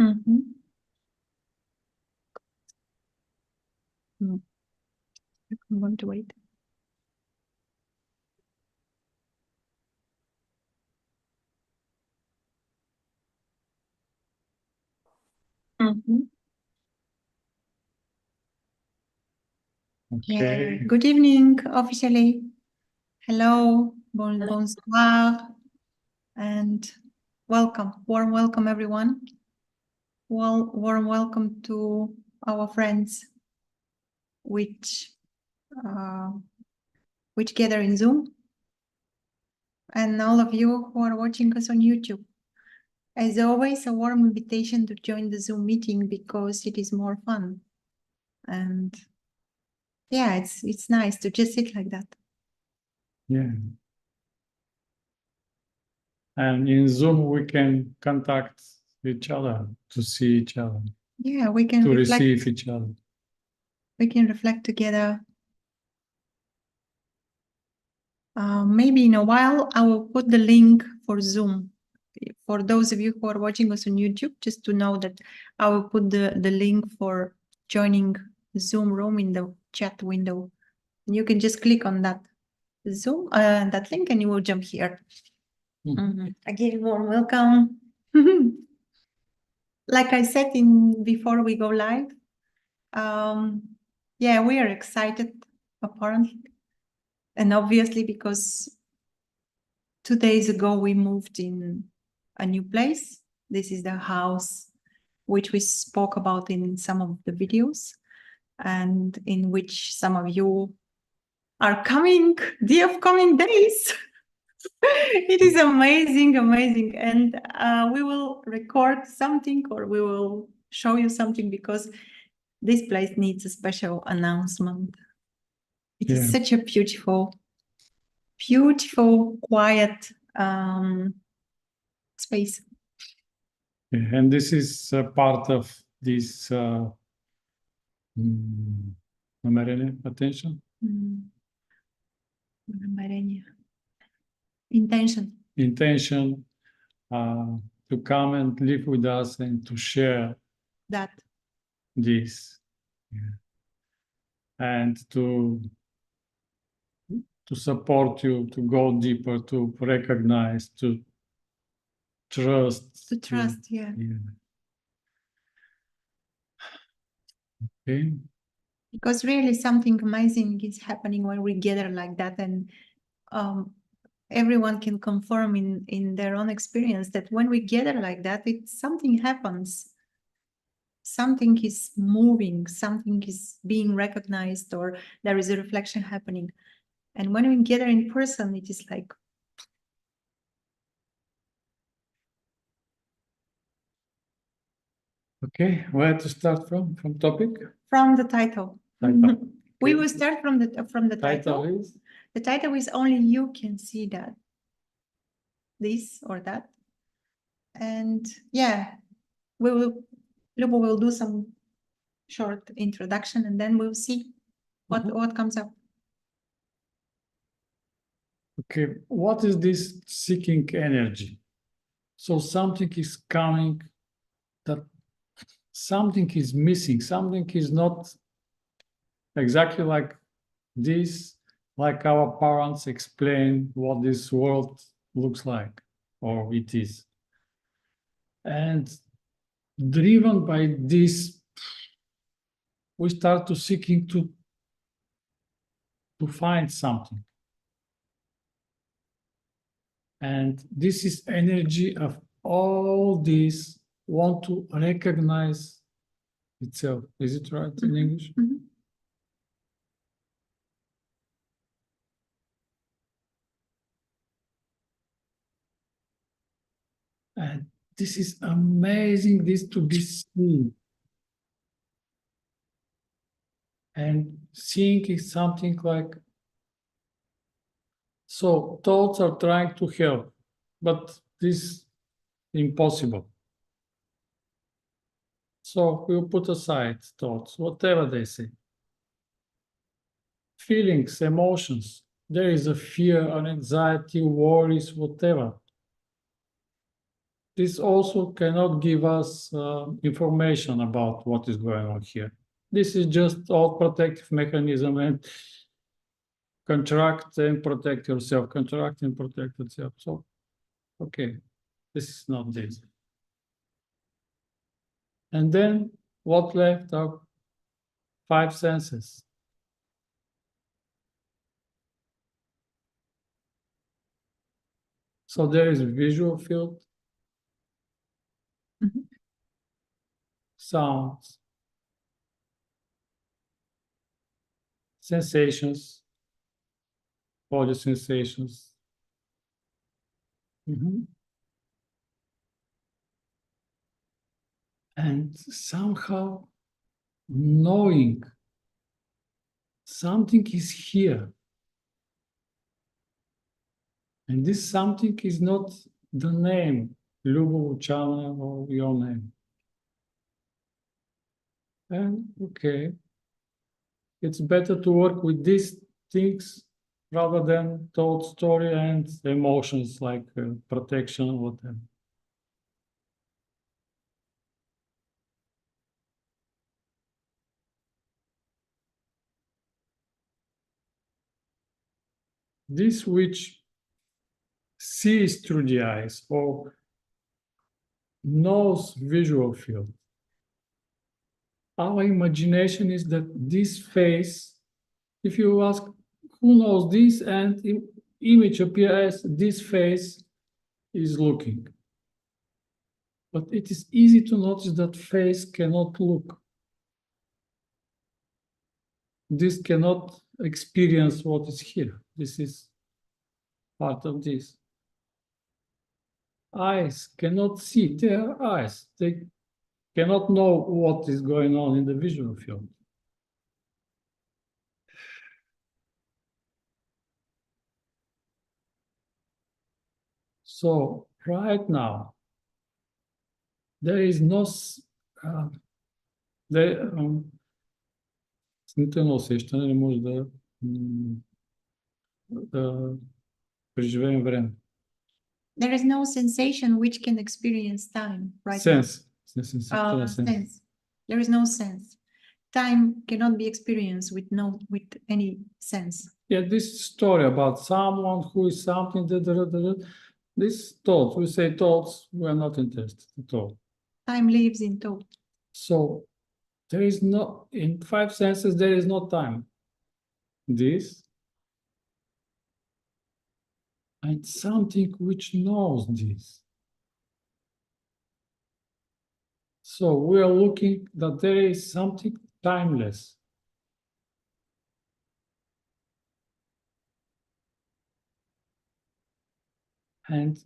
Mm-hmm. I'm going to wait. Mm-hmm. Okay. Yeah. Good evening, officially. Hello, bonsoir, and welcome. Warm welcome, everyone. Well, warm welcome to our friends which gather in Zoom, and all of you who are watching us on YouTube. As always, a warm invitation to join the Zoom meeting because it is more fun. And yeah, it's nice to just sit like that. Yeah. And in Zoom, we can contact each other, to see each other, Yeah, we can to reflect. receive each other. We can reflect together. Maybe in a while, I will put the link for Zoom. For those of you who are watching us on YouTube, just to know that I will put the link for joining Zoom room in the chat window. And you can just click on that Zoom, that link, and you will jump here. Again, warm welcome. Like I said before we go live, yeah, we are excited, apparently. And obviously, because 2 days ago we moved in a new place. This is the house which we spoke about in some of the videos, and in which some of you are coming the upcoming days. It is amazing, amazing. And we will record something, or we will show you something, because this place needs a special announcement. It is such a beautiful, beautiful, quiet space. Yeah, and this is part of this attention? Intention to come and live with us and to share that this. Yeah. And to support you, to go deeper, to recognize, to trust. To trust, yeah. Okay. Because really something amazing is happening when we gather like that, and everyone can confirm in their own experience that when we gather like that, something happens. Something is moving, something is being recognized, or there is a reflection happening. And when we gather in person, it is like, okay, where to start from? From topic? From the title. Title. We will start from the title. Is? The title is only you can see that. This or that. And yeah, Lubo will do some short introduction, and then we'll see what comes up. Okay, what is this seeking energy? So something is coming, that something is missing, something is not exactly like this, like our parents explain what this world looks like, or it is. And driven by this, we start to seeking to find something. And this is energy of all this want to recognize itself. Is it right in English? And this is amazing, this to be seen. And seeing is something like, so thoughts are trying to help, but this is impossible. So we'll put aside thoughts, whatever they say. Feelings, emotions, there is a fear, an anxiety, worries, whatever. this also cannot give us information about what is going on here. This is just all protective mechanism and contract and protect yourself, contract and protect yourself. So, okay, this is not this. And then what left are 5 senses. So there is visual field, Mhm. sounds, sensations, body sensations. And somehow knowing something is here. And this something is not the name, Lubu, Chana, or your name. And okay, it's better to work with these things rather than thought, story, and emotions like protection, whatever. This which sees through the eyes or knows visual field. Our imagination is that this face, if you ask who knows this, and image appears, this face is looking. But it is easy to notice that face cannot look. This cannot experience what is here. This is part of this. Eyes cannot see, they are eyes. They cannot know what is going on in the visual field. So right now, there is no sunt în Oceștine, ne може да преживеем време. There is no sensation which can experience time right Sense. now. Sense. Sense. There is no sense. Time cannot be experienced with any sense. Yeah, this story about someone who is something, this thoughts, we say thoughts, we are not interested at all. Time lives in thought. So there is no, in 5 senses, there is no time. This and something which knows this. So we are looking that there is something timeless. And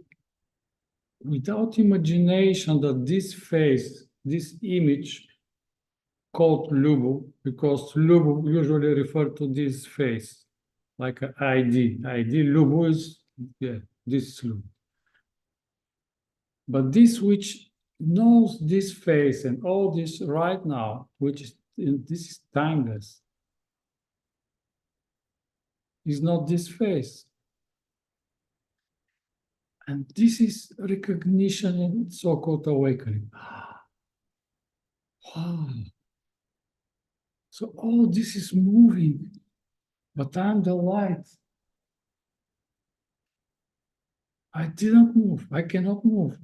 without imagination that this face, this image called Lubu, because Lubu usually refer to this face, like an ID. ID Lubu is, yeah, this is Lubu. But this which knows this face and all this right now, which is, this is timeless, is not this face. And this is recognition and so-called awakening. Wow. So all this is moving, but I'm the light. I didn't move. I cannot move.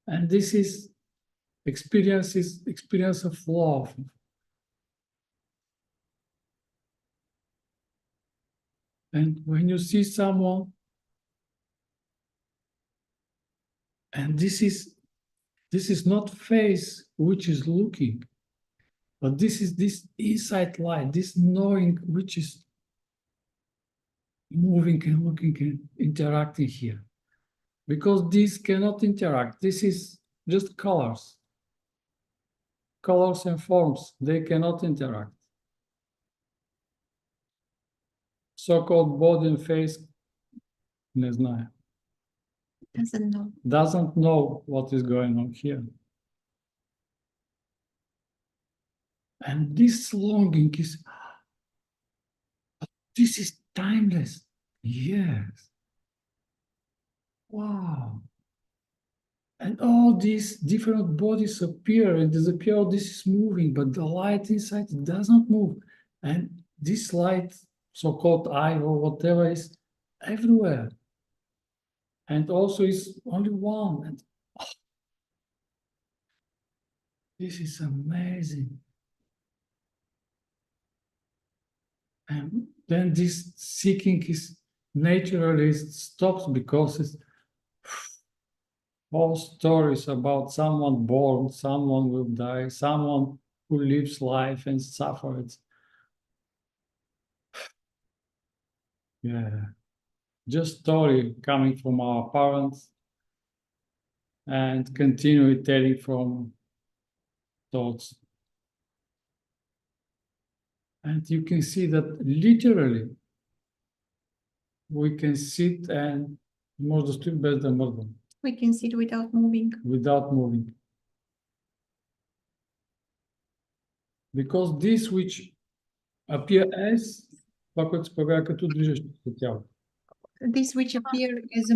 And this is experience of love. And when you see someone, and this is not face which is looking, but this is this inside light, this knowing which is moving and looking and interacting here. Because these cannot interact. This is just colors. Colors and forms, they cannot interact. So-called body and face, не знаю, Doesn't know. doesn't know what is going on here. And this longing is, this is timeless. Yes. wow. And all these different bodies appear and disappear. All this is moving, but the light inside does not move. And this light, so-called eye or whatever, is everywhere. And also is only one. And this is amazing. And then this seeking is naturally stops because it's all stories about someone born, someone will die, someone who lives life and suffers. Yeah, just story coming from our parents and continue telling from thoughts. And you can see that literally we can sit and možda bez da mrdam, We can sit without moving. without moving. Because this which appear as, kako se pojavlja, kad tu drižeš telo. This which appear as a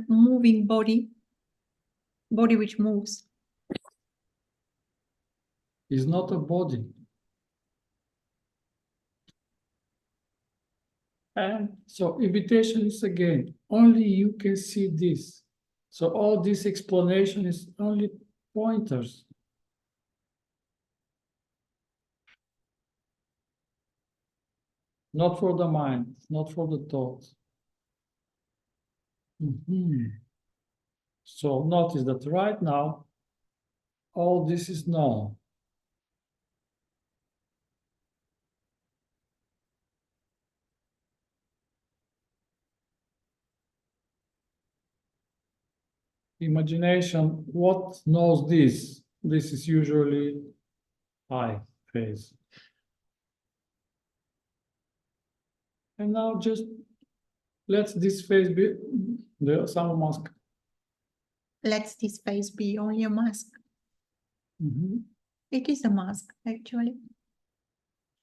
moving body which moves. Is not a body. And so invitation is again, only you can see this. So all this explanation is only pointers. Not for the mind, not for the thoughts. So notice that right now, all this is known. Imagination, what knows this? This is usually I phase. And now just let this phase be the some mask. Let this face be only a mask. It is a mask, actually.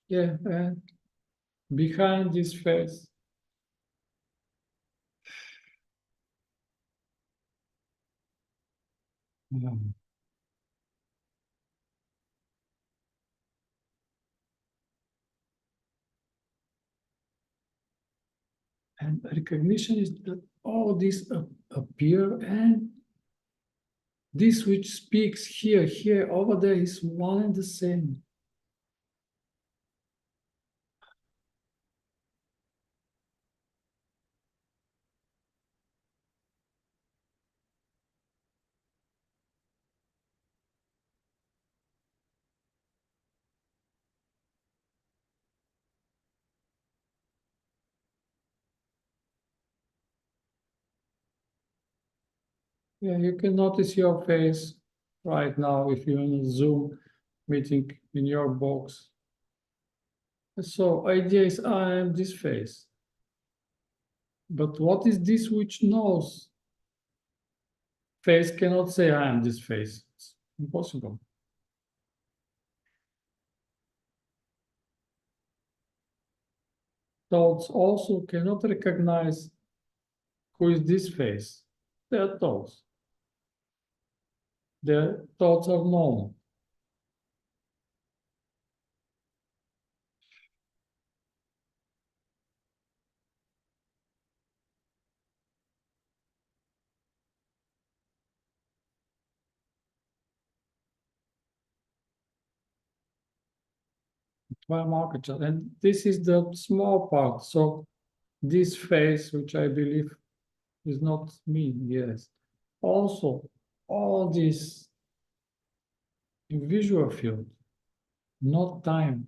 Yeah, and behind this face, and recognition is that all this appear, and this which speaks here, over there is one and the same. Yeah, you can notice your face right now if you're in a Zoom meeting in your box. So idea is I am this face. But what is this which knows? Face cannot say I am this face. It's impossible. Thoughts also cannot recognize who is this face. They are thoughts. Their thoughts are known. By market chart. And this is the small part. So this face, which I believe is not me, yes. Also, all this visual field, not time.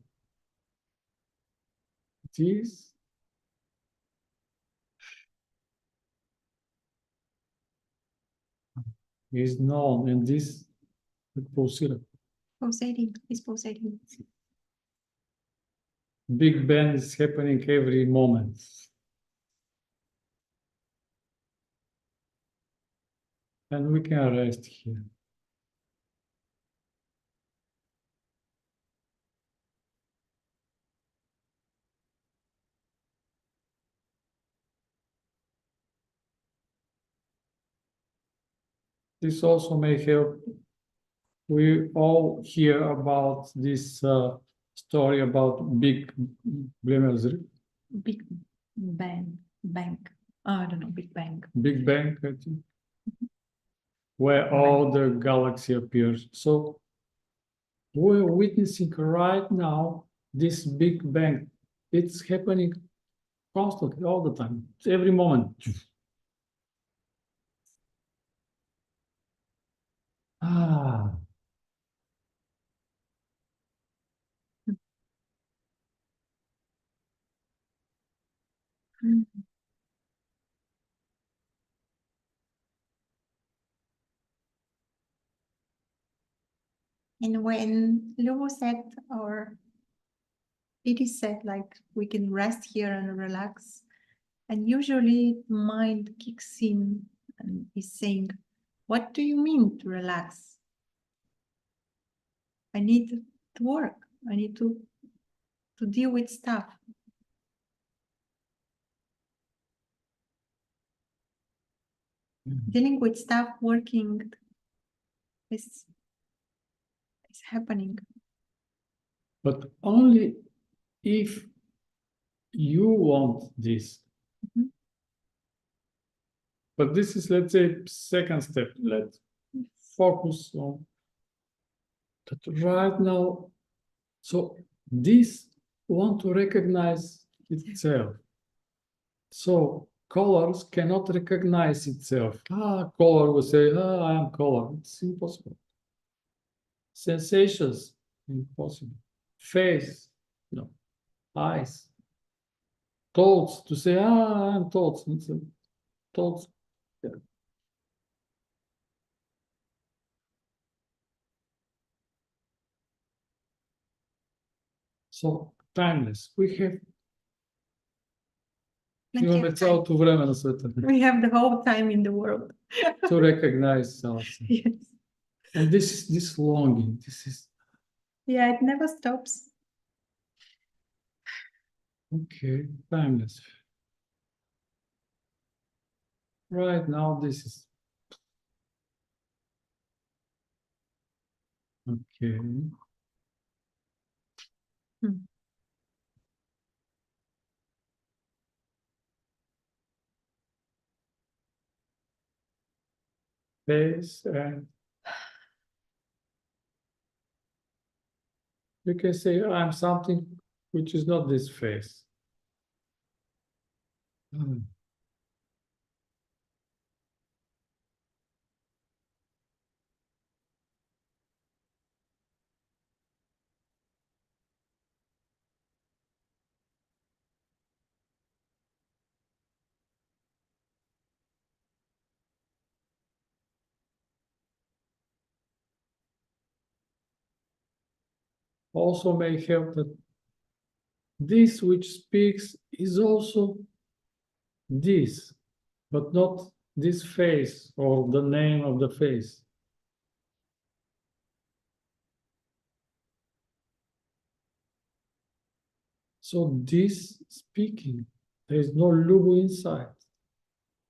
This is known, and this is possible. Pulsating is pulsating. Big Bang is happening every moment. And we can rest here. this also may help. We all hear about this story about Big Blemels, Big Bang, Bang. I don't know, Big Bang. Big Bang, I think, where all the galaxy appears. So we're witnessing right now this Big Bang. It's happening constantly, all the time, every moment. Ah, Mm. And when Luo said, or it is said, like we can rest here and relax, and usually mind kicks in and is saying, what do you mean to relax? I need to work. I need to deal with stuff. Dealing with stuff, working is happening. but only if you want this. Mhm. But this is, let's say, second step. Let's focus on that right now. So this want to recognize itself. So colors cannot recognize itself. Color will say, I am color. It's impossible. Sensations, impossible. Face, no. Eyes. Thoughts, to say, I am thoughts. It's a thoughts. Yeah. So timeless. We have Plenty имаме of time. цялото време на света We have the whole time in the world. to recognize us. Yes. And this is this longing. This is Yeah, it never stops. okay, timeless. Right now, this is okay. Hmm. Face, and you can say I'm something which is not this face. Hmm. Also may help that this which speaks is also this, but not this face or the name of the face. So this speaking, there is no logo inside,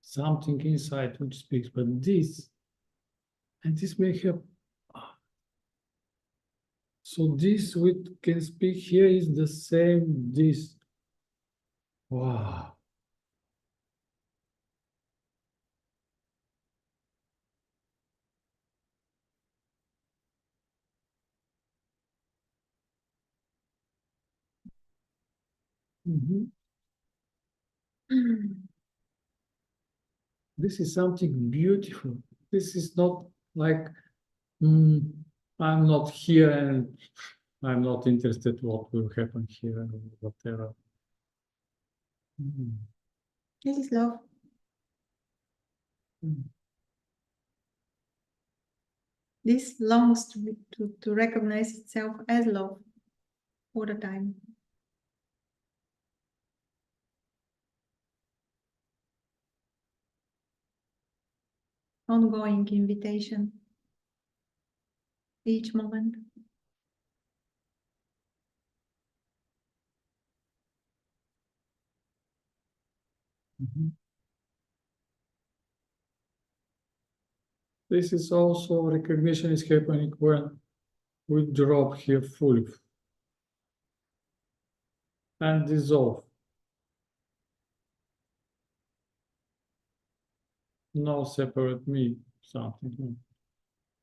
something inside which speaks, but this, and this may help. So this which can speak here is the same this. Wow. Mhm. This is something beautiful. This is not like I'm not here and I'm not interested what will happen here or whatever. Mm. This is love. Mm. This longs to recognize itself as love all the time. Ongoing invitation each moment. Mhm. This is also recognition is happening when we drop here fully and dissolve. No separate me, something.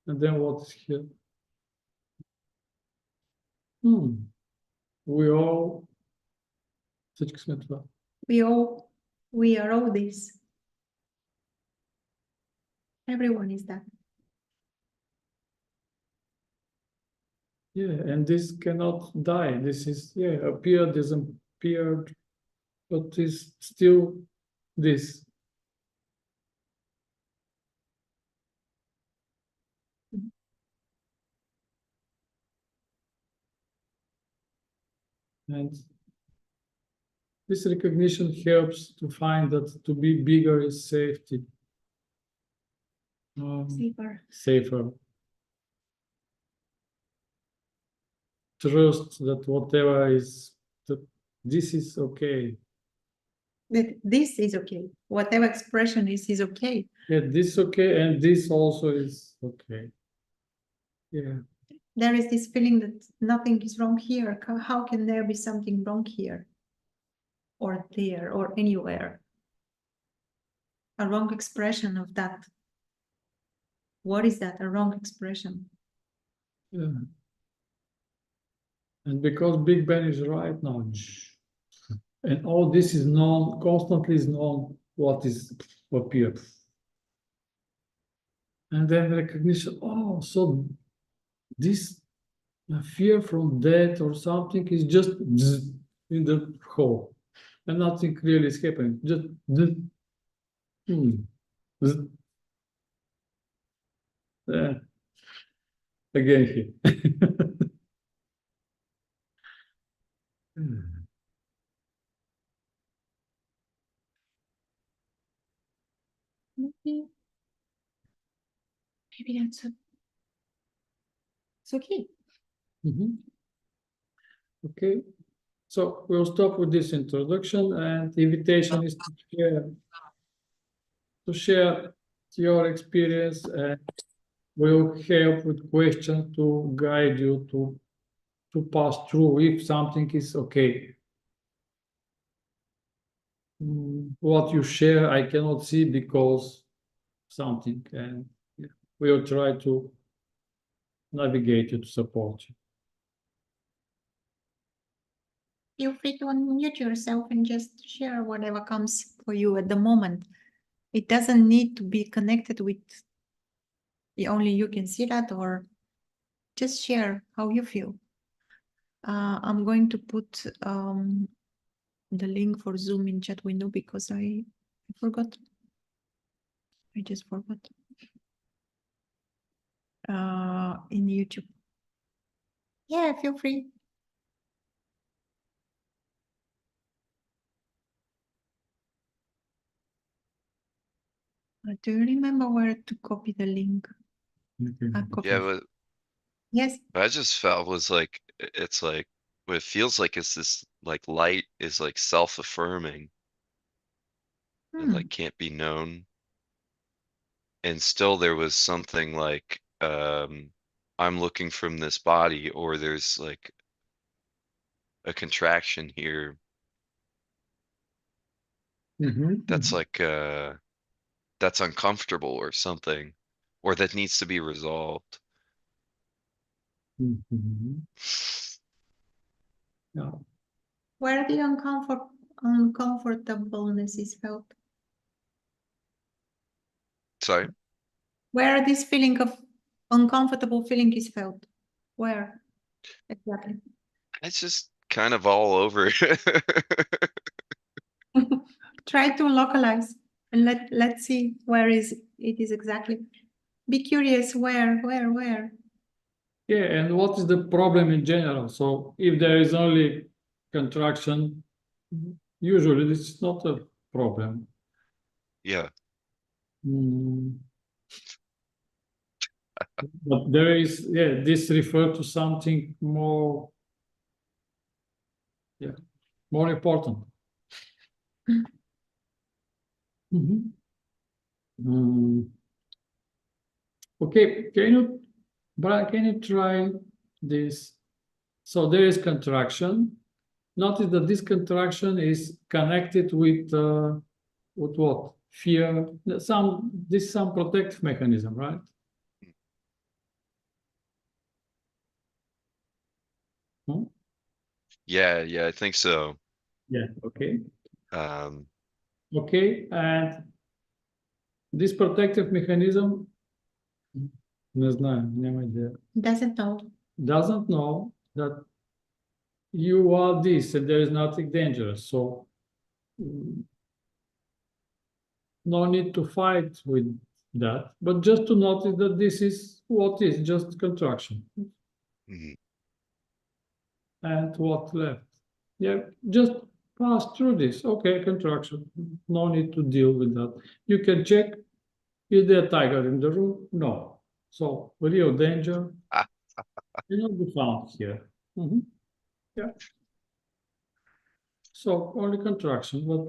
And then what is here? We all. We are all this. Everyone is that. Yeah, and this cannot die. This is, appeared, disappeared, but is still this. And this recognition helps to find that to be bigger is safety. Safer. Trust that whatever is, that this is okay. That this is okay. Whatever expression is okay. Yeah, this is okay, and this also is okay. Yeah. There is this feeling that nothing is wrong here. How can there be something wrong here? Or there, or anywhere? A wrong expression of that. What is that? A wrong expression. Yeah. And because Big Bang is right now, and all this is known, constantly is known what is appeared. And then recognition, oh, so this fear from death or something is just in the hole. And nothing really is happening. Just again here. Maybe that's it's okay. Okay, so we'll stop with this introduction, and the invitation is to share your experience, and we'll help with questions to guide you to pass through if something is okay. What you share, I cannot see because something, and we'll try to navigate you to support you. Feel free to unmute yourself and just share whatever comes for you at the moment. It doesn't need to be connected with only you can see that, or just share how you feel. I'm going to put the link for Zoom in chat window because I forgot. I just forgot. In YouTube. Yeah, feel free. Do you remember where to copy the link? Yeah, but yes. what I just felt was like it's like what it feels like is this like light is like self-affirming and like can't be known. And still there was something like I'm looking from this body, or there's like a contraction here that's like that's uncomfortable or something, or that needs to be resolved. Yeah. Where the uncomfortableness is felt. Sorry? Where this feeling of uncomfortable feeling is felt. Where exactly? It's just kind of all over. Try to localize and let's see where it is exactly. Be curious where. Yeah, and what is the problem in general? So if there is only contraction, usually this is not a problem. Yeah. But there is, this refers to something more, more important. Okay, Brian, can you try this? So there is contraction. Notice that this contraction is connected with what? Fear. This is some protective mechanism, right? Hmm? Yeah, I think so. Yeah. Okay. Um, Okay, and this protective mechanism, не знаю, няма идея, Doesn't know. doesn't know that you are this and there is nothing dangerous. So no need to fight with that, but just to notice that this is what is just contraction mhm. and what left. Yeah, just pass through this. Okay, contraction. No need to deal with that. You can check, is there a tiger in the room? No. So real danger Ah, cannot be found here. Mhm. Yeah. So only contraction, but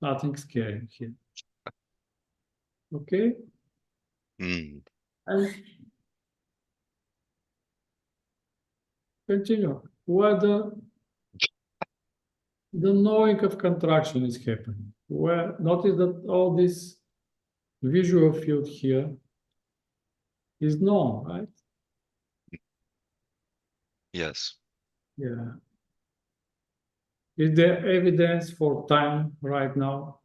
nothing scary here. Okay. mm, And continue. Whether the knowing of contraction is happening. Where notice that all this visual field here is known, right? yes. Yeah. Is there evidence for time right now?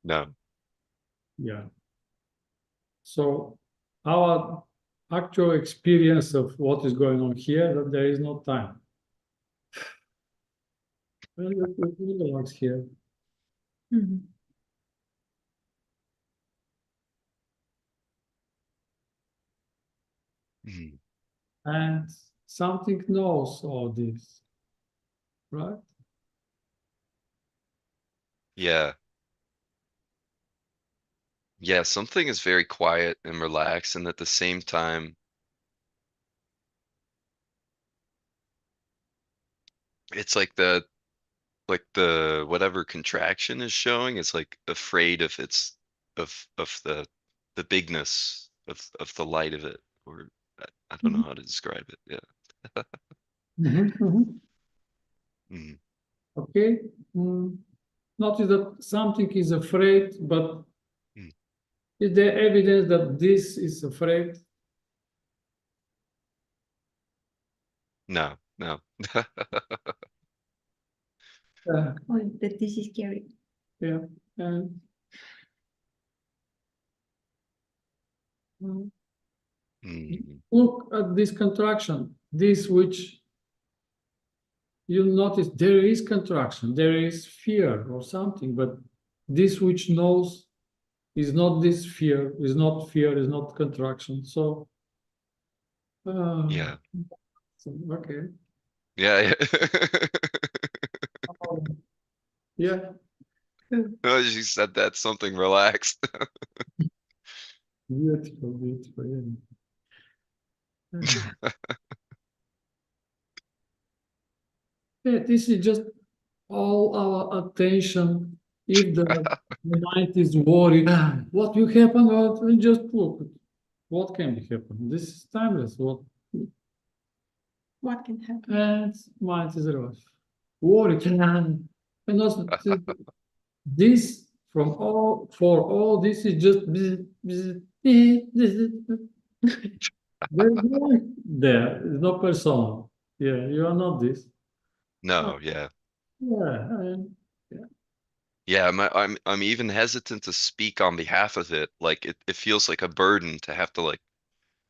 No. Yeah. So our actual experience of what is going on here, that there is no time. Well, let's relax here. Mhm. Mhm. And something knows all this, right? Yeah. Yeah, something is very quiet and relaxed, and at the same time, it's like the whatever contraction is showing is like afraid of its of the bigness of the light of it, or I don't know how to describe it. Yeah. Mhm, mhm. Mhm. Okay. Notice that something is afraid, but Mm. is there evidence that this is afraid? No, no. Oh, that this is scary. Yeah. And mm, Mm, look at this contraction, this which you notice there is contraction, there is fear or something, but this which knows is not this fear, is not fear, is not contraction. So, yeah. okay. Yeah, yeah. Yeah, Oh, she said that something relaxed. beautiful, beautiful. Yeah. Yeah, this is just all our attention. If the mind is worried, what will happen? What we just look. What can be happen? This is timeless. What can happen? And mind is rough. Worried. And also this from all for all this is just there's no there. There's no person. Yeah, you are not this. No, yeah. Yeah, and Yeah, I'm even hesitant to speak on behalf of it. Like it feels like a burden to have to like,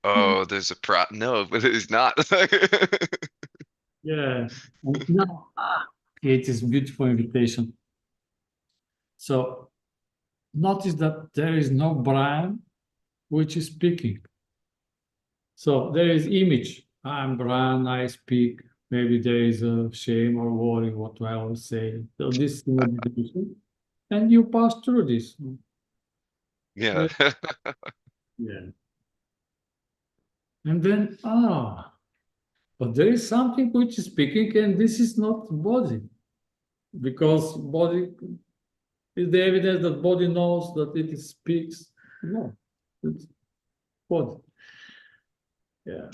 oh, there's a no, but it's not. yeah. And now, it is beautiful invitation. So notice that there is no Brian which is speaking. So there is image. I'm Brian, I speak. Maybe there is a shame or worry, what I will say. So this is meditation. And you pass through this. Yeah. Yeah. And then, but there is something which is speaking, and this is not body. Because body Is the evidence that body knows that it speaks? No, it's body. Yeah.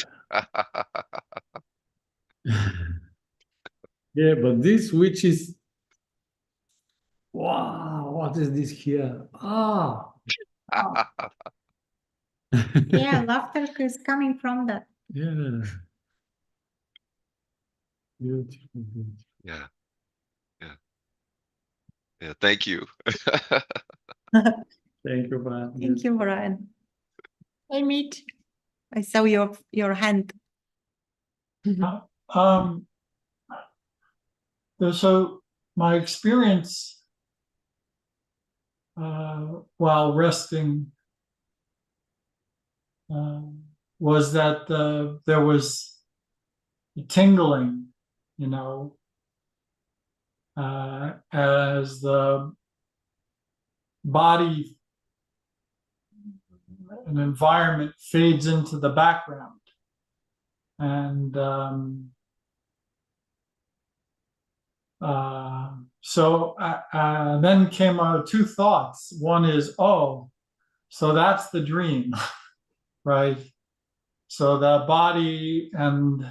Yeah, but this which is, wow, what is this here? Yeah, laughter is coming from that. Yeah. Beautiful, beautiful. Yeah. Yeah. Yeah. Thank you. Thank you, Brian. Thank you, Brian. Hey, Mitch. I saw your hand. Um, so my experience while resting was that there was tingling, you know, as the body and environment fades into the background. And so then came two thoughts. One is, oh, so that's the dream, right? So the body and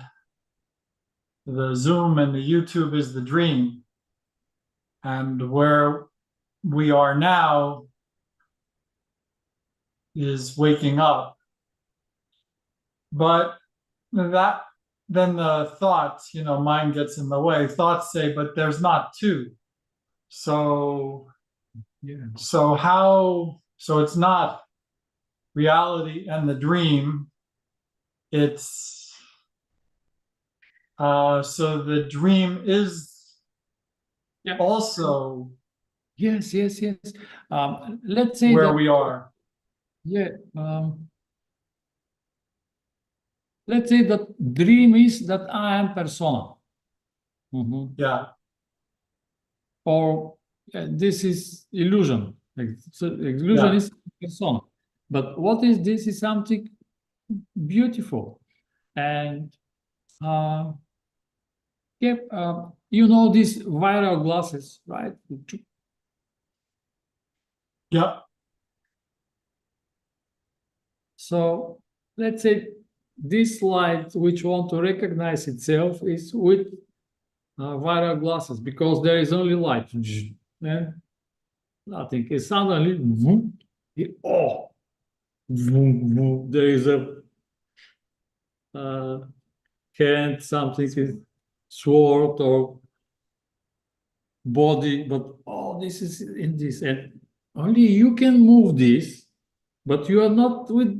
the Zoom and the YouTube is the dream. And where we are now is waking up. But that, then the thoughts, you know, mind gets in the way. Thoughts say, but there's not two. So, Yeah. so how, so it's not reality and the dream. It's, so the dream is Yeah. also Yes, yes, yes. Let's say where that, we are. yeah. Let's say that dream is that I am persona. Mhm. Yeah. Or this is illusion. So illusion Yeah. is persona. But what is this? Is something beautiful. And yeah, you know these viral glasses, right? Yeah. So let's say this light, which want to recognize itself, is with viral glasses because there is only light. And nothing. It's suddenly, oh, there is a hand, something with sword or body, but all this is in this, and only you can move this, but you are not with,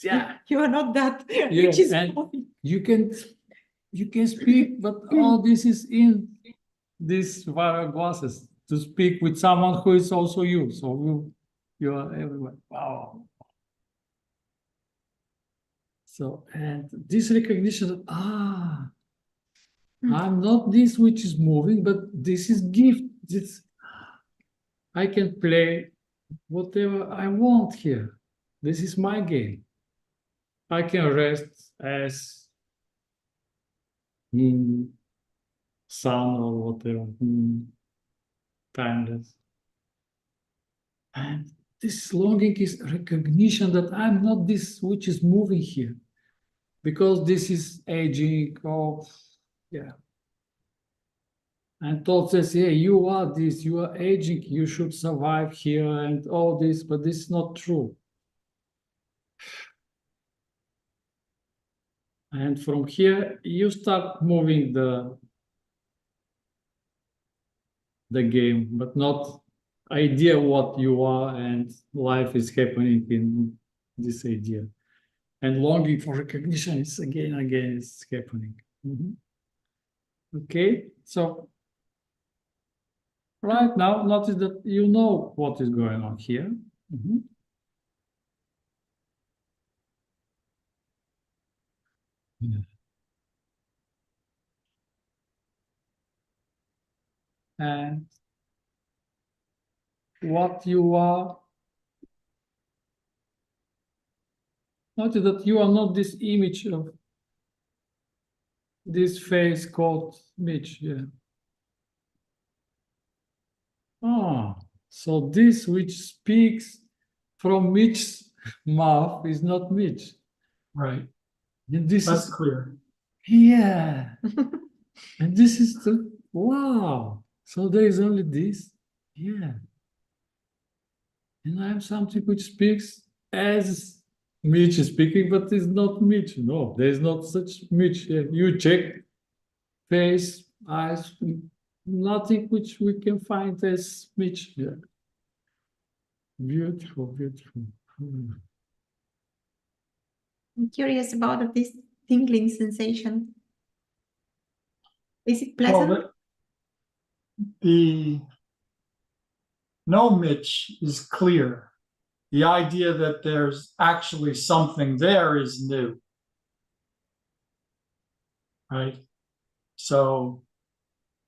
yeah, You are not that, yeah, which is and you can speak, but all this is in these viral glasses to speak with someone who is also you. So you are everywhere. Wow. So, and this recognition that, I'm not this which is moving, but this is gift. This, I can play whatever I want here. This is my game. I can rest as sun or whatever, timeless. And this longing is recognition that I'm not this which is moving here, because this is aging of, yeah. And thought says, yeah, you are this, you are aging, you should survive here and all this, but this is not true. And from here, you start moving the game, but not idea what you are and life is happening in this idea. And longing for recognition is again is happening. Okay, so right now, notice that you know what is going on here. Yeah. And what you are, notice that you are not this image of this face called Mitch. Yeah. So this which speaks from Mitch's mouth is not Mitch. Right. And this That's is clear. yeah. And this is the wow. So there is only this. Yeah. And I have something which speaks as Mitch is speaking, but it's not Mitch. No, there is not such Mitch. Yeah, you check face, eyes, nothing which we can find as Mitch. Yeah. Beautiful, beautiful. Hmm. I'm curious about this tingling sensation. Is it Well, pleasant? the no Mitch is clear. The idea that there's actually something there is new. Right? So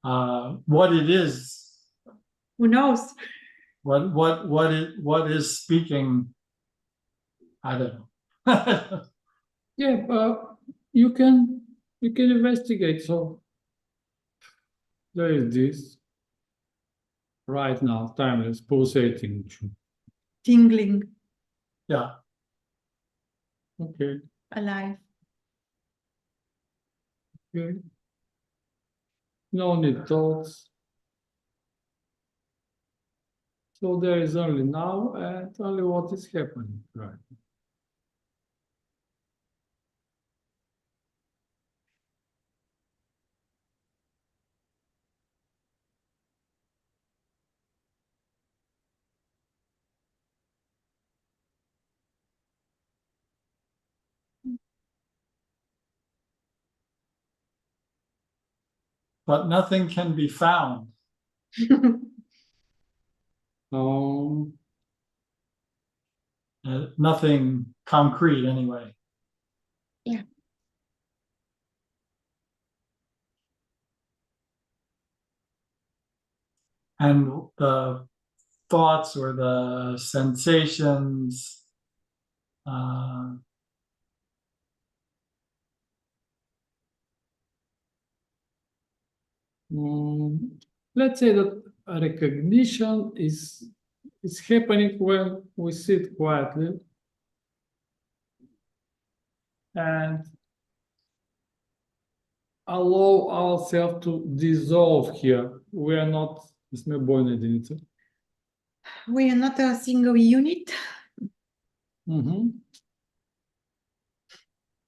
what it is, Who knows? what is speaking, I don't know. Yeah, but you can investigate. So there is this right now, timeless, pulsating. Tingling, Yeah. Okay, alive. okay. No need thoughts. So there is only now and only what is happening, right? But nothing can be found. Um, Nothing concrete anyway. Yeah. And the thoughts or the sensations, let's say that recognition is happening when we sit quietly and allow ourselves to dissolve here. We are not, jsme bojné jedinice. We are not a single unit.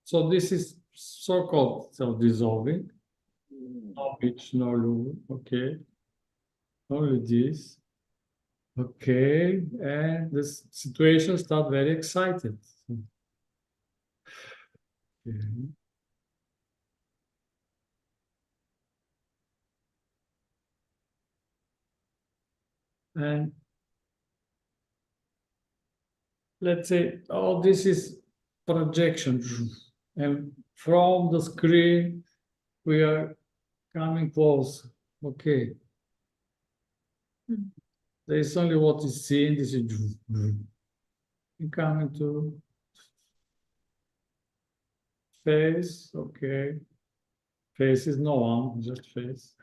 So this is so-called self-dissolving. No pitch, no loop, okay. Only this. Okay, and the situation start very excited. Okay. And let's say, oh, this is projection. And from the screen, we are coming close. Okay. There is only what is seen. This is coming to face. Okay. Face is no one, just face.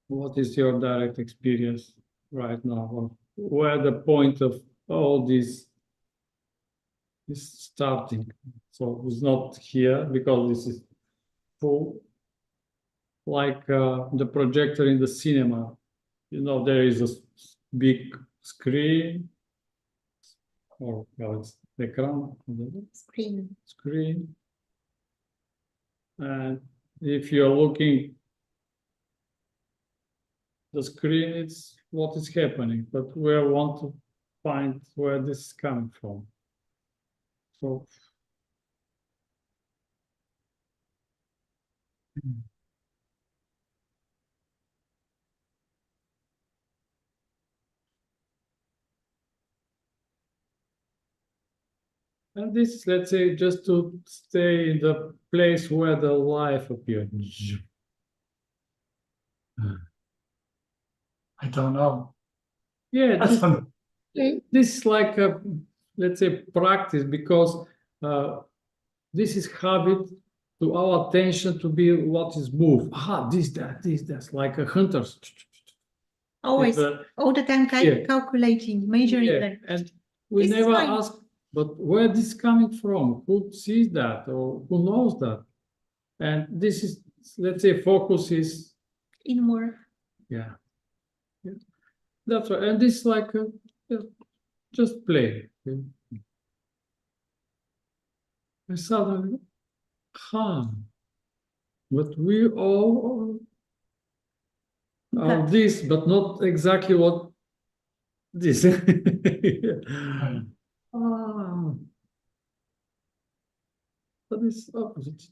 What is your direct experience right now? Where the point of all this is starting? So it's not here because this is full, like the projector in the cinema. You know, there is a big screen, or well, it's ekran, screen. And if you're looking the screen, it's what is happening, but we want to find where this is coming from. So And this, let's say, just to stay in the place where the life appeared. I don't know. Yeah, I don't- this is like a, let's say, practice, because this is habit to our attention to be what is moved. Ah, this, that, like a hunters. Always, all the time Yeah. calculating, measuring Yeah, them. and we This is never fine. ask, but where this coming from? Who sees that, or who knows that? And this is, let's say, focus is, Inward. yeah. That's right. And this is like just play. And suddenly, but we all are this, but not exactly what this. But it's opposite.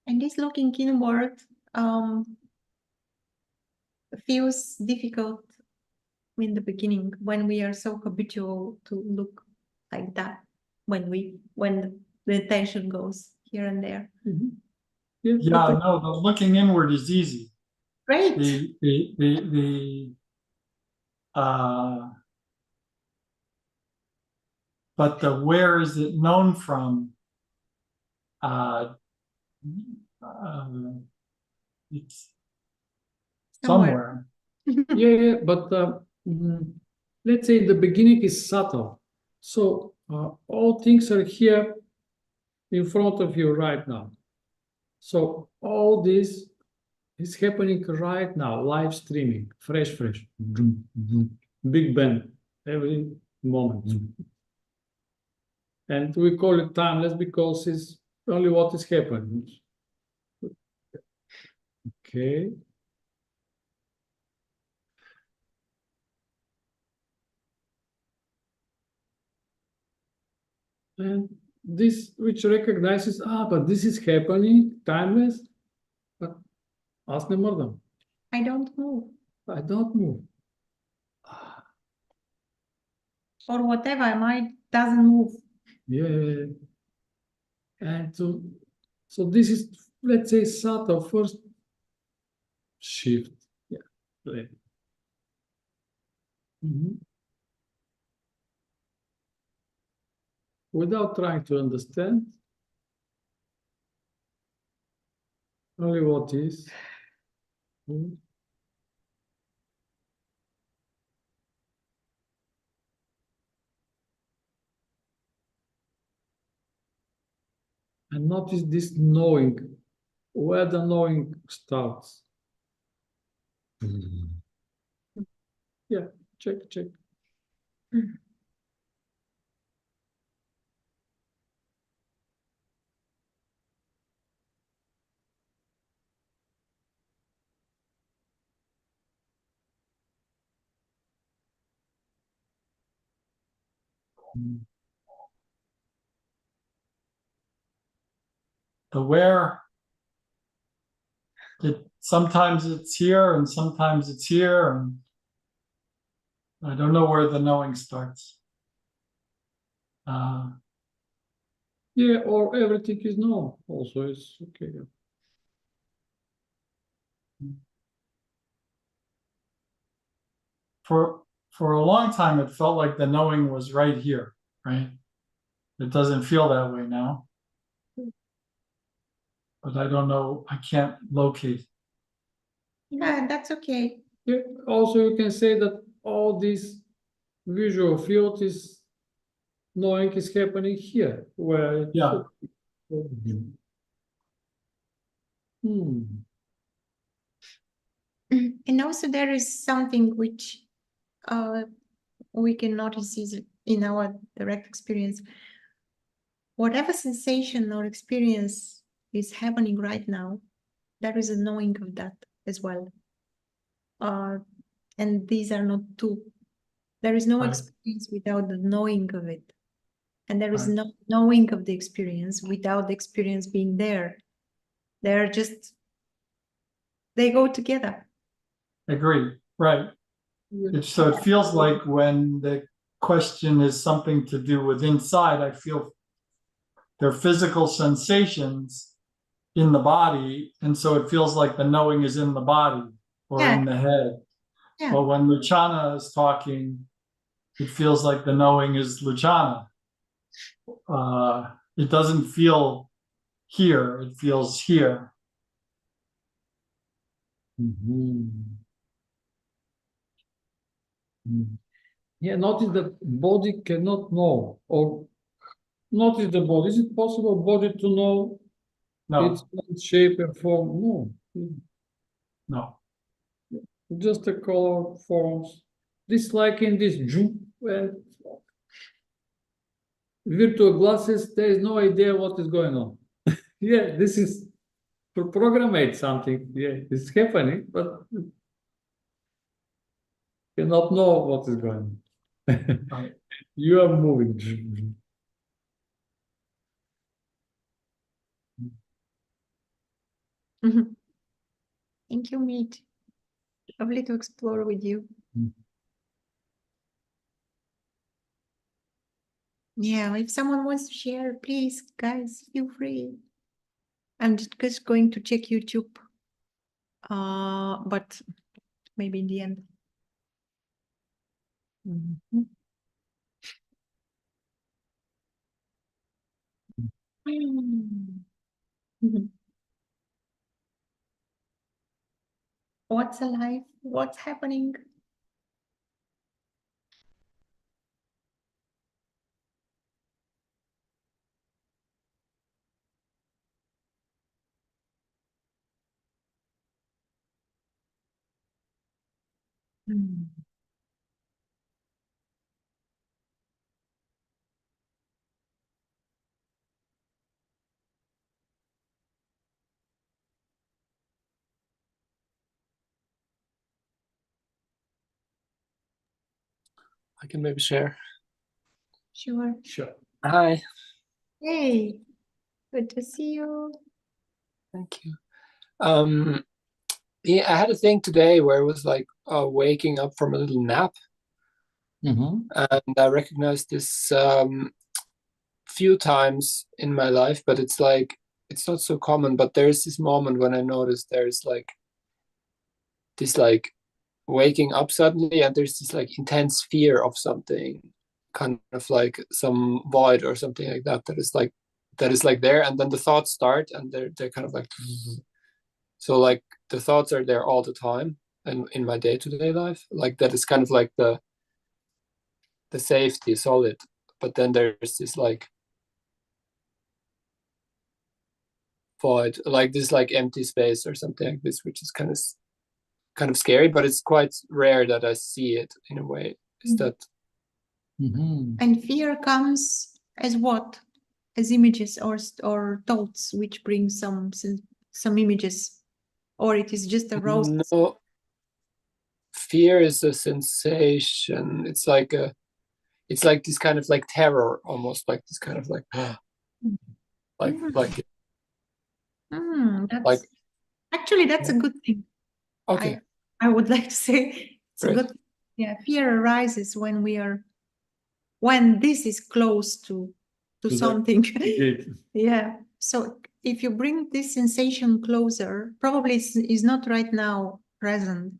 And this looking inward feels difficult in the beginning when we are so habitual to look like that, when the attention goes here and there. Yeah, Yeah, no, the looking inward is easy. Great. But the where is it known from? It's somewhere. yeah, but let's say the beginning is subtle. So all things are here in front of you right now. So all this is happening right now, live streaming, fresh, Big Bang, every moment. And we call it timeless because it's only what is happening. Okay. And this, which recognizes, but this is happening, timeless, but ask them more than. I don't move. I don't move. Or whatever, mine doesn't move. Yeah. And so this is, let's say, subtle first shift. Yeah. Without trying to understand, only what is. And notice this knowing, where the knowing starts. Yeah, check. The where, sometimes it's here and sometimes it's here, and I don't know where the knowing starts. Yeah, or everything is known. Also, it's okay. For a long time, it felt like the knowing was right here, right? It doesn't feel that way now. But I don't know, I can't locate. Yeah, that's okay. Yeah. Also, you can say that all this visual field is knowing is happening here, where it's Yeah. And also there is something which we can notice is in our direct experience. Whatever sensation or experience is happening right now, there is a knowing of that as well. And these are not two. There is no Right. experience without the knowing of it. And there is Right. no knowing of the experience without the experience being there. They're just, they go together. Agree, right. So it feels like when the question is something to do with inside, I feel there are physical sensations in the body, and so it feels like the knowing is in the body or Yeah. in the head. Yeah. But when Luciana is talking, it feels like the knowing is Luciana. It doesn't feel here, it feels here. Mhm. Mm. Yeah, notice that body cannot know, or notice the body. Is it possible body to know its No, shape and form? No, no. just the color forms. This like in this virtual glasses, there is no idea what is going on. Yeah, this is to programmate something. Yeah, it's happening, but cannot know what is going on. Right. You are moving. Mhm. Thank you, Meet. Lovely to explore with you. Mm. Yeah, if someone wants to share, please, guys, feel free. I'm just going to check YouTube, but maybe in the end. Mhm. Mhm. What's alive? What's happening? Mm. I can maybe share. Sure. Sure. Hi, Hey, good to see you. thank you. Yeah, I had a thing today where it was like waking up from a little nap, Mhm. and I recognized this few times in my life, but it's like it's not so common. But there's this moment when I noticed there's like this like waking up suddenly, and there's this like intense fear of something, kind of like some void or something like that that is like there, and then the thoughts start, and they're kind of like so like the thoughts are there all the time, and in my day-to-day life, like that is kind of like the safety solid, but then there's this like void, like this like empty space or something like this, which is kind of scary, but it's quite rare that I see it in a way. Is that Mhm. And fear comes as what? As images or thoughts, which bring some images, or it is just a rose. no? Fear is a sensation. It's like this kind of like terror, almost like this kind of like like Mm. like That's like actually that's a good thing. okay, I would like to say it's a great. good. Yeah, fear arises when this is close to the something. gate. Yeah. So if you bring this sensation closer, probably is not right now present.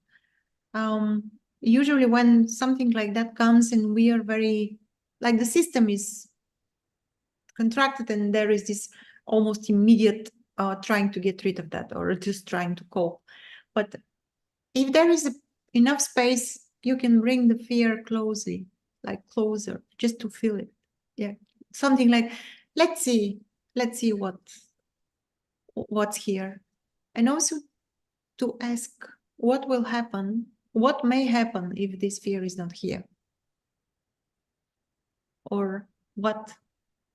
Usually when something like that comes and we are very, like the system is contracted and there is this almost immediate trying to get rid of that or just trying to cope. But if there is enough space, you can bring the fear closely, like closer, just to feel it. Yeah. Something like, let's see what's here. And also to ask what will happen, what may happen if this fear is not here. Or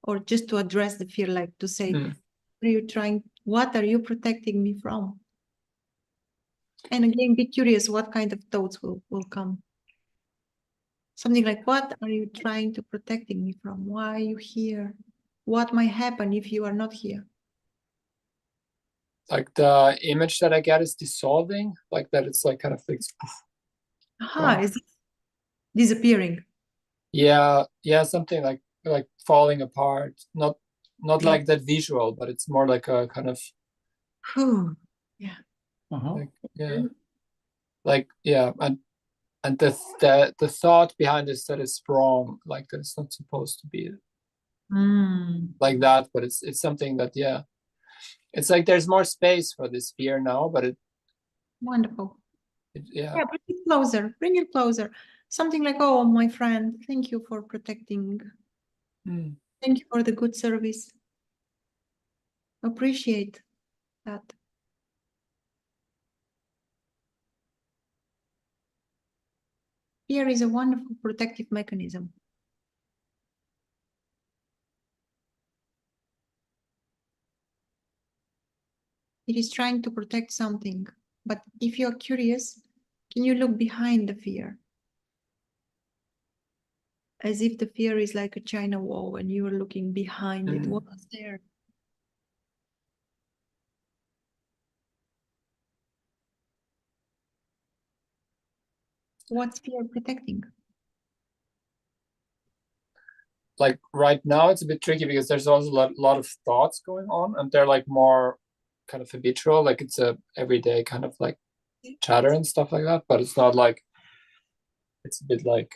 or just to address the fear, like to say, what are you protecting me from? And again, be curious what kind of thoughts will come. Something like, what are you trying to protecting me from? Why are you here? What might happen if you are not here? Like the image that I get is dissolving, like that it's like kind of like, Aha, is it disappearing? yeah, something like falling apart. Not like that visual, but it's more like a kind of Whew. like, yeah, like, yeah, and the thought behind this that it's wrong, like that it's not supposed to be Mm. like that, but it's something that, yeah, it's like there's more space for this fear now, but Wonderful. yeah, Yeah, bring it closer. Bring it closer. Something like, oh, my friend, thank you for protecting. Mm. Thank you for the good service. Appreciate that. Fear is a wonderful protective mechanism. It is trying to protect something. But if you're curious, can you look behind the fear? As if the fear is like a China wall and you're looking behind it. What's there? What's fear protecting? Like right now it's a bit tricky because there's also a lot of thoughts going on, and they're like more kind of habitual, like it's a everyday kind of like chatter and stuff like that, but it's not like, it's a bit like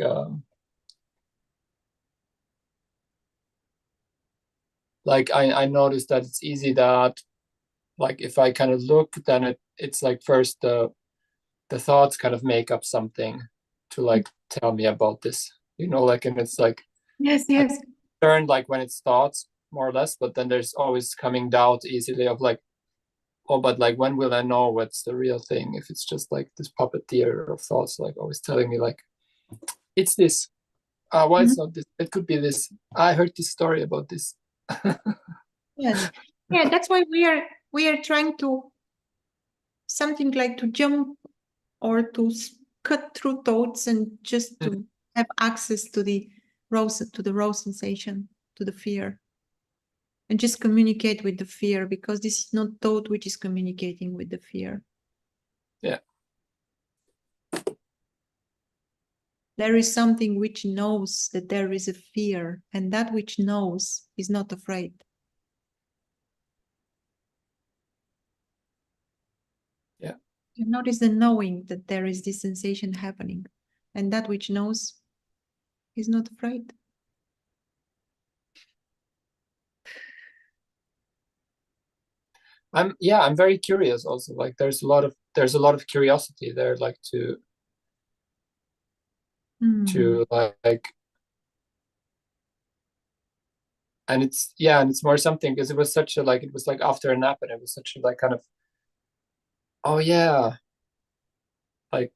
I noticed that it's easy that like if I kind of look, then it's like first the thoughts kind of make up something to like tell me about this, like, and it's like Yes. turned like when it's thoughts more or less, but then there's always coming doubt easily of like, oh, but like when will I know what's the real thing if it's just like this puppeteer of thoughts like always telling me like it's this, why it's not this, it could be this, I heard this story about this. Yes. Yeah, that's why we are trying to something like to jump or to cut through thoughts and just to have access to the raw sensation, to the fear. And just communicate with the fear, because this is not thought which is communicating with the fear. Yeah. There is something which knows that there is a fear, and that which knows is not afraid. Yeah. You notice the knowing that there is this sensation happening, and that which knows is not afraid. I'm very curious also, like there's a lot of curiosity there, like to like, and it's more something because it was such a like, it was like after a nap, and it was such a like kind of, oh yeah, like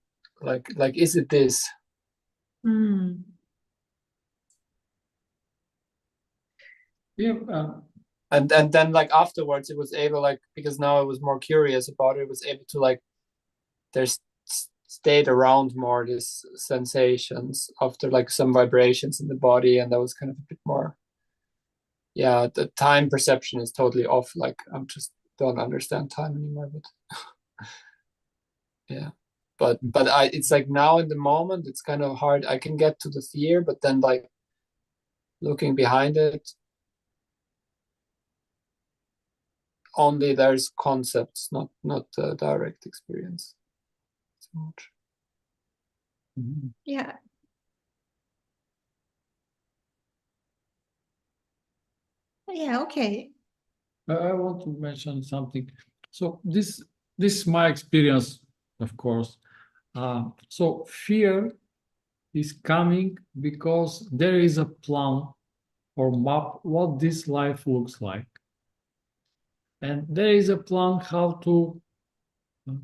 is it this? Yeah. And then like afterwards it was able, like, because now I was more curious about it, it was able to like, there's stayed around more these sensations after like some vibrations in the body, and that was kind of a bit more, yeah, the time perception is totally off, like I'm just don't understand time anymore, but yeah, but it's like now in the moment it's kind of hard, I can get to the fear, but then like looking behind it, only there's concepts, not direct experience so much. Yeah. Yeah, okay. I want to mention something. So this is my experience, of course. So fear is coming because there is a plan or map what this life looks like. And there is a plan how to,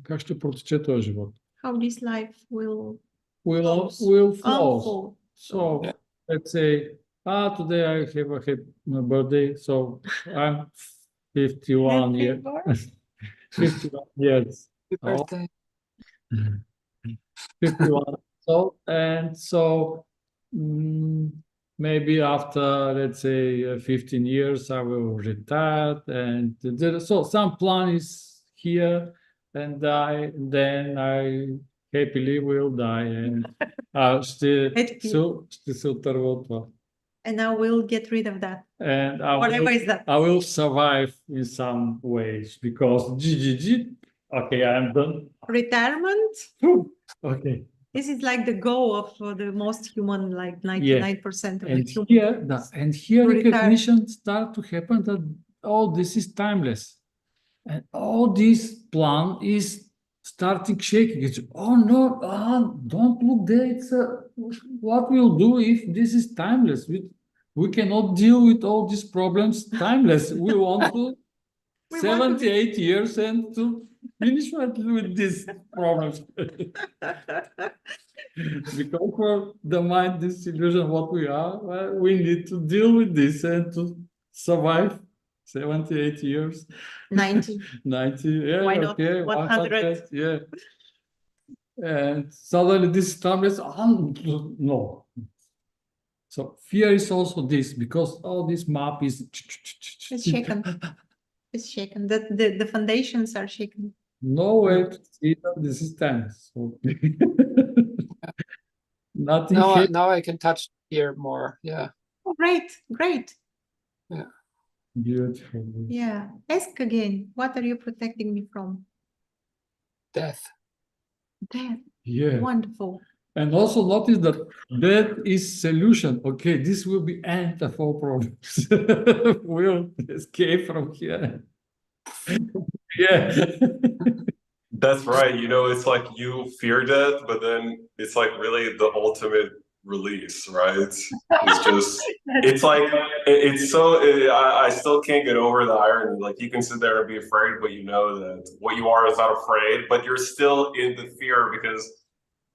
как ще протече този живот? How this life will Will flow. unfold. So let's say, today I have a happy birthday, so I'm 51 years. 51 years. Happy birthday. 51. So, and so maybe after, let's say, 15 years, I will retire, and so some plan is here, and then I happily will die, and Happy. ще се отърва от това. And I will get rid of that. And Whatever is that. I will survive in some ways because okay, I am done. Retirement. Okay. This is like the goal of the most human, like 99% of the And human. here To retire. recognition start to happen that, oh, this is timeless. And all this plan is starting shaking. It's, oh no, don't look there. It's what we'll do if this is timeless. We cannot deal with all these problems timeless. We want to 78 years and to finish with these problems. Because for the mind, this illusion, what we are, we need to deal with this and to survive 78 years. 90. 90, yeah, Why not? okay, 100. yeah. And suddenly this timeless, no. So fear is also this, because all this map is It's shaken. It's shaken. The foundations are shaken. no way to see that this is timeless. So nothing. Now I can touch here more. Yeah. Oh, great. Beautiful. Yeah. Ask again. What are you protecting me from? Death. Death. Yeah. Wonderful. And also notice that that is solution. Okay, this will be end of all problems. We'll escape from here. Yeah. That's right. You know, it's like you fear death, but then it's like really the ultimate release, right? It's just, it's like, it's so, I still can't get over the irony. Like you can sit there and be afraid, but you know that what you are is not afraid, but you're still in the fear because,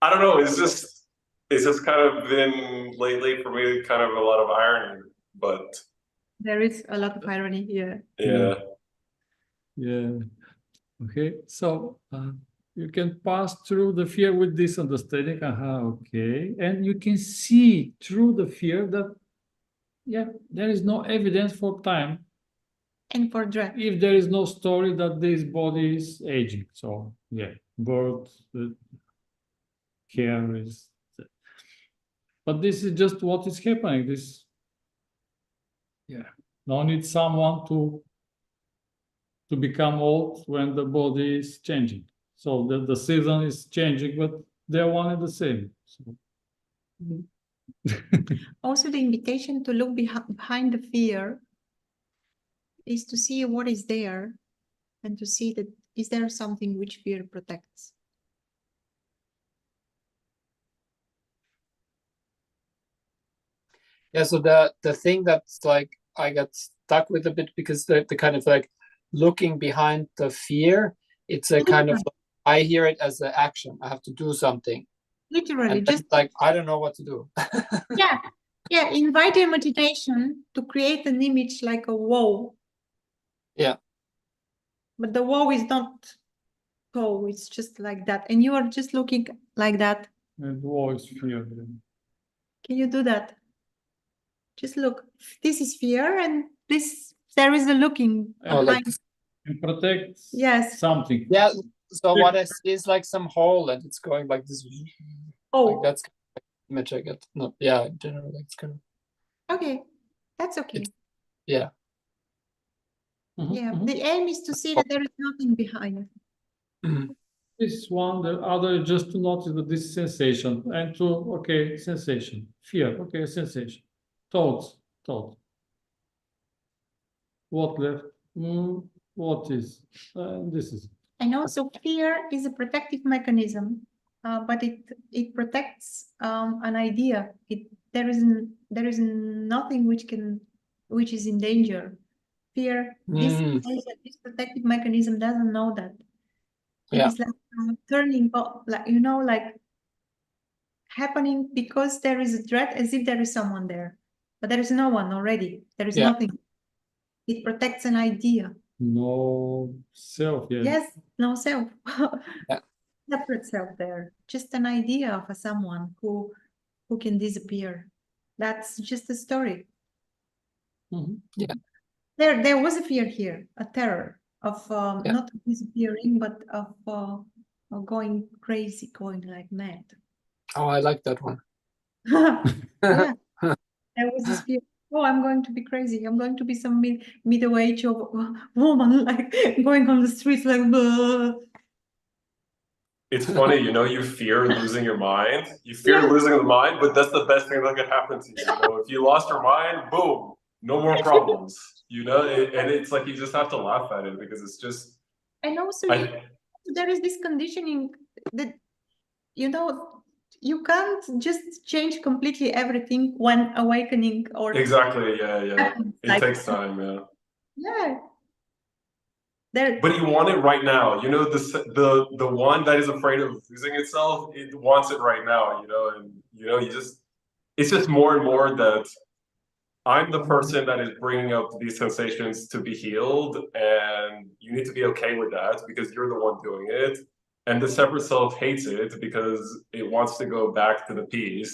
I don't know, it's just kind of been lately for me, kind of a lot of irony, but. There is a lot of irony here. Yeah. Okay, so you can pass through the fear with this understanding. Okay, and you can see through the fear that, yeah, there is no evidence for time. And for dread. If there is no story that this body is aging, so yeah, birth, care is. But this is just what is happening. This, yeah, no need someone to become old when the body is changing. So the season is changing, but they're one and the same. So. Also, the invitation to look behind the fear is to see what is there and to see that is there something which fear protects. Yeah, so the thing that's like I got stuck with a bit because the kind of like looking behind the fear, it's a kind of, I hear it as an action. I have to do something. Literally, And just like, I don't know what to do. yeah, invite your imagination to create an image like a wall. Yeah. But the wall is not tall, it's just like that. And you are just looking like that. And wall is fear. Can you do that? Just look. This is fear and there is a looking like, behind. And protect something. Yeah. So what I see is like some hole and it's going like this. Oh, like that's kind of the image I get. No, yeah, in general, it's kind of. Okay, that's okay. Yeah. Yeah, the aim is to see that there is nothing behind. This one, the other, just to notice that this sensation and to, okay, sensation, fear, okay, sensation, thought. What left? What is? This is. And also fear is a protective mechanism, but it protects an idea. There is nothing which is in danger. Fear, this protective mechanism doesn't know that. It is like turning, like happening because there is a threat, as if there is someone there, but there is no one already. There is nothing. It protects an idea. No self. Yes, no self. Separate self there. Just an idea of someone who who can disappear. That's just a story. Mhm. There was a fear here, a terror of Yeah. not disappearing, but of going crazy, going like mad. Oh, I like that one. Yeah, there was this fear. Oh, I'm going to be crazy. I'm going to be some middle-aged woman, like going on the streets like. "Blah." It's funny, you know, you fear losing your mind. You fear Yeah. losing the mind, but that's the best thing that could happen to you. You know, if you lost your mind, boom, no more problems. You know, and it's like you just have to laugh at it because it's just. And also, there is this conditioning that, you know, you can't just change completely everything when awakening or Exactly, yeah. It like, takes time, yeah. yeah. There, But you want it right now. You know, the one that is afraid of losing itself, it wants it right now. You know, and you know, it's just more and more that I'm the person that is bringing up these sensations to be healed, and you need to be okay with that because you're the one doing it. And the separate self hates it because it wants to go back to the peace.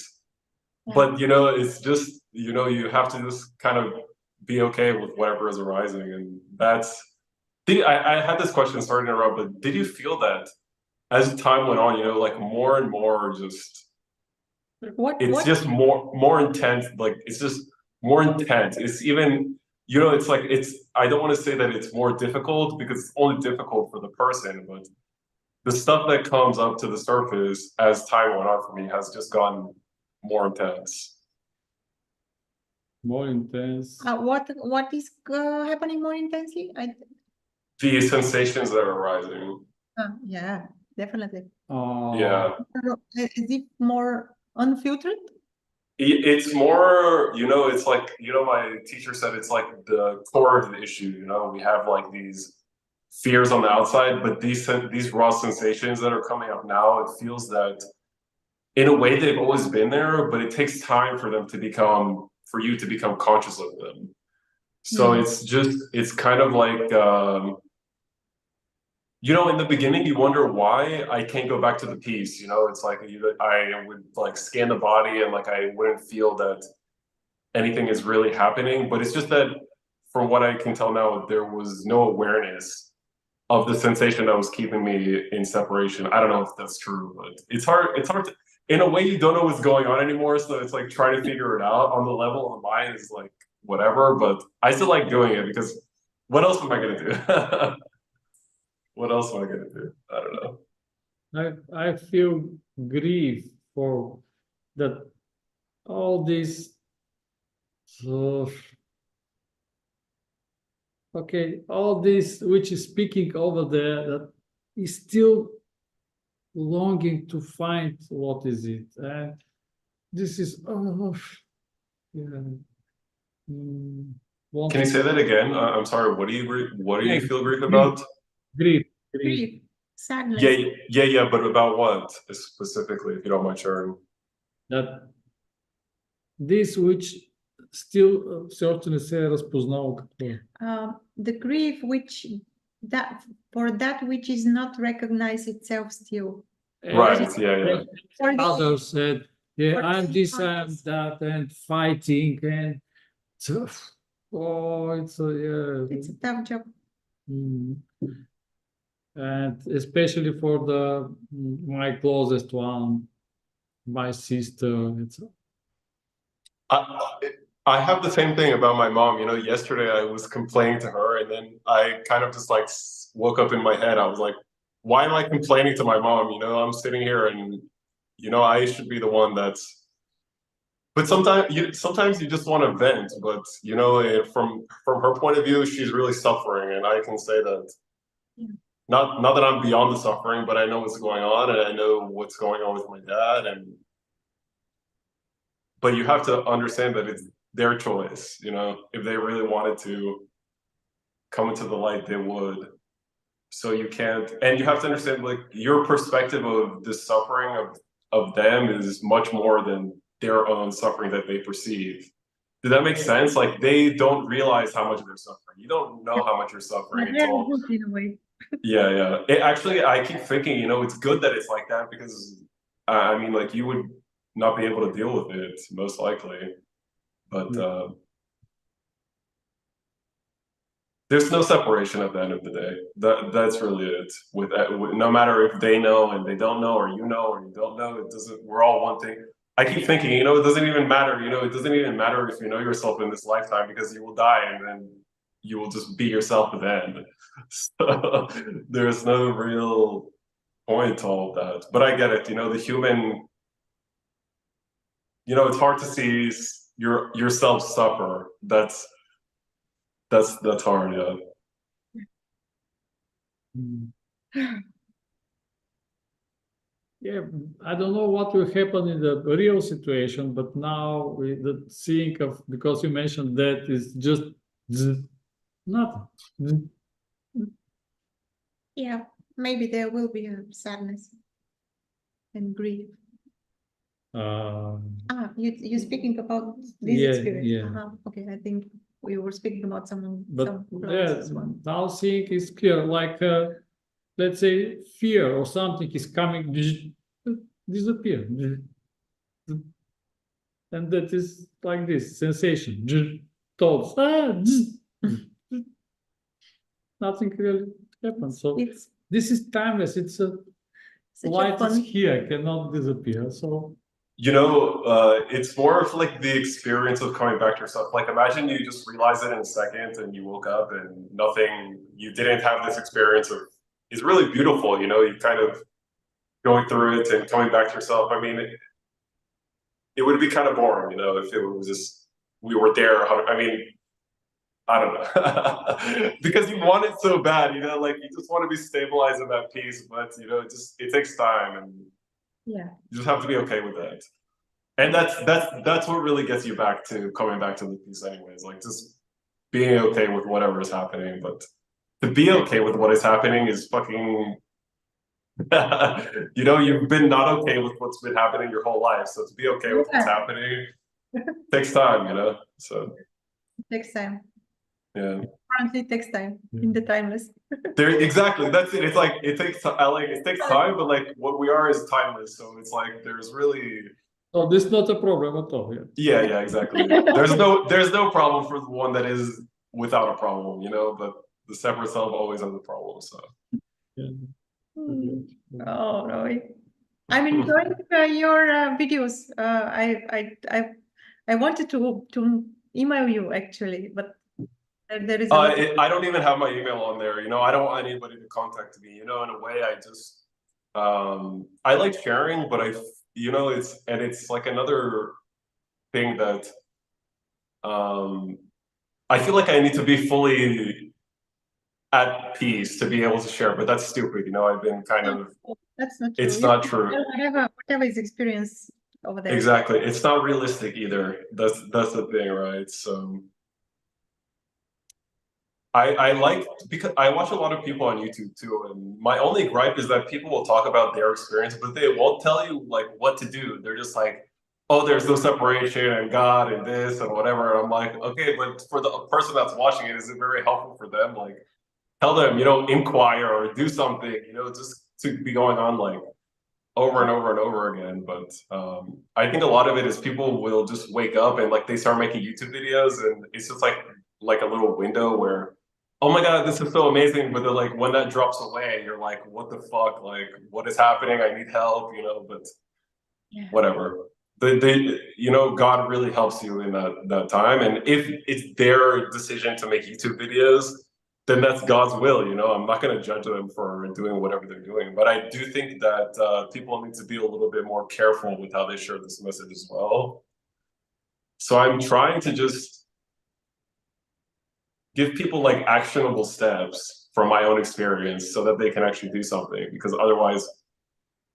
Yeah. But you know, it's just, you know, you have to just kind of be okay with whatever is arising, and that's. I had this question, sorry to interrupt, but did you feel that as time went on, you know, like more and more just it's just more intense, like it's just more intense. It's even, you know, it's like I don't want to say that it's more difficult because it's only difficult for the person, but the stuff that comes up to the surface as time went on for me has just gotten more intense. More intense. what is happening more intensely? The sensations that are arising. Yeah, definitely. Yeah. Is it more unfiltered? It's more, you know, it's like, you know, my teacher said it's like the core of the issue, you know, we have like these fears on the outside, but these raw sensations that are coming up now, it feels that in a way they've always been there, but it takes time for them to become, for you to become conscious of them. So it's just, it's kind of like, you know, in the beginning, you wonder why I can't go back to the peace. You know, it's like I would like scan the body and like I wouldn't feel that anything is really happening. But it's just that from what I can tell now, there was no awareness of the sensation that was keeping me in separation. I don't know if that's true, but it's hard. It's hard to, in a way, you don't know what's going on anymore. So it's like trying to figure it out on the level of the mind is like whatever. But I still like doing it because what else am I going to do? What else am I gonna do? I don't know. I feel grief for that all this okay, all this which is speaking over there that is still longing to find what is it. And this is yeah. Can you say that again? I'm sorry. What do you feel grief grief. about? Grief. Sadness. Yeah. But about what specifically, if you don't mind sharing? That this which still certainly се е разпознало какво. The grief for that which is not recognized itself still. Right. Yeah. Others said, yeah, I'm this, I'm that, and fighting, and it's a tough job. And especially for my closest one, my sister. I have the same thing about my mom. You know, yesterday I was complaining to her, and then I kind of just like woke up in my head. I was like, why am I complaining to my mom? You know, I'm sitting here and, you know, I should be the one that's. But sometimes you just want to vent. But you know, from her point of view, she's really suffering, and I can say that. Yeah. Not that I'm beyond the suffering, but I know what's going on, and I know what's going on with my dad, but you have to understand that it's their choice, you know. If they really wanted to come into the light, they would. So you can't, and you have to understand, like, your perspective of the suffering of them is much more than their own suffering that they perceive. Did that make sense? Like, they don't realize how much they're suffering. You don't know how much you're suffering until. In a way. Yeah. Actually, I keep thinking, you know, it's good that it's like that because, I mean, like, you would not be able to deal with it, most likely. But there's no separation at the end of the day. That's really it. With no matter if they know and they don't know, or you know or you don't know, it doesn't. We're all one thing. I keep thinking, you know, it doesn't even matter. You know, it doesn't even matter if you know yourself in this lifetime, because you will die and then you will just be yourself at the end. So there's no real point to all of that. But I get it. You know, the human. You know, it's hard to see yourself suffer. That's hard, yeah. Yeah, I don't know what will happen in the real situation, but now the seeing of, because you mentioned that, is just nothing. Yeah, maybe there will be a sadness and grief. You're speaking about this experience. Yeah. Okay, I think we were speaking about some Yeah, as well. now seeing is clear, like let's say fear or something is coming, disappear, and that is like this sensation, thoughts, nothing really happens. So this is timeless. It's light is here, cannot disappear. So you know, it's more of like the experience of coming back to yourself. Like, imagine you just realize it in a second and you woke up and nothing, you didn't have this experience of, it's really beautiful, you know, you kind of going through it and coming back to yourself. I mean, it would be kind of boring, you know, if it was just, we were there. I mean, I don't know. Because you want it so bad, you know, like you just want to be stabilized in that peace, but you know, it takes time, and yeah, you just have to be okay with that. And that's what really gets you back to coming back to the peace anyways, like just being okay with whatever is happening. But to be okay with what is happening is fucking you know, you've been not okay with what's been happening your whole life, so to be okay with what's happening takes time, you know. So it takes time. Yeah, Frankly, it takes time in the timeless. Exactly, that's it. It's like it takes time, but like what we are is timeless. So it's like there's really. So this is not a problem at all. Yeah, exactly. There's no problem for the one that is without a problem, you know. But the separate self always has a problem. So. Oh, Roy, I'm enjoying your videos. I wanted to email you actually, but there is. I don't even have my email on there. You know, I don't want anybody to contact me. You know, in a way, I just I like sharing, but you know, it's like another thing that I feel like I need to be fully at peace to be able to share, but that's stupid. You know, I've been kind of. That's not true. It's not true. Whatever is experience over there. Exactly, it's not realistic either. That's the thing, right? So. I like, because I watch a lot of people on YouTube too, and my only gripe is that people will talk about their experience, but they won't tell you like what to do. They're just like, oh, there's no separation and God and this and whatever. And I'm like, okay, but for the person that's watching it, is it very helpful for them? Like, tell them, you know, inquire or do something, you know, just to be going on like over and over and over again. But I think a lot of it is people will just wake up and like they start making YouTube videos, and it's just like a little window where, oh my God, this is so amazing. But then like when that drops away, you're like, what the fuck? Like, what is happening? I need help, you know, but whatever. They you know, God really helps you in that time. And if it's their decision to make YouTube videos, then that's God's will, you know. I'm not going to judge them for doing whatever they're doing. But I do think that people need to be a little bit more careful with how they share this message as well. So I'm trying to just give people like actionable steps from my own experience so that they can actually do something, because otherwise,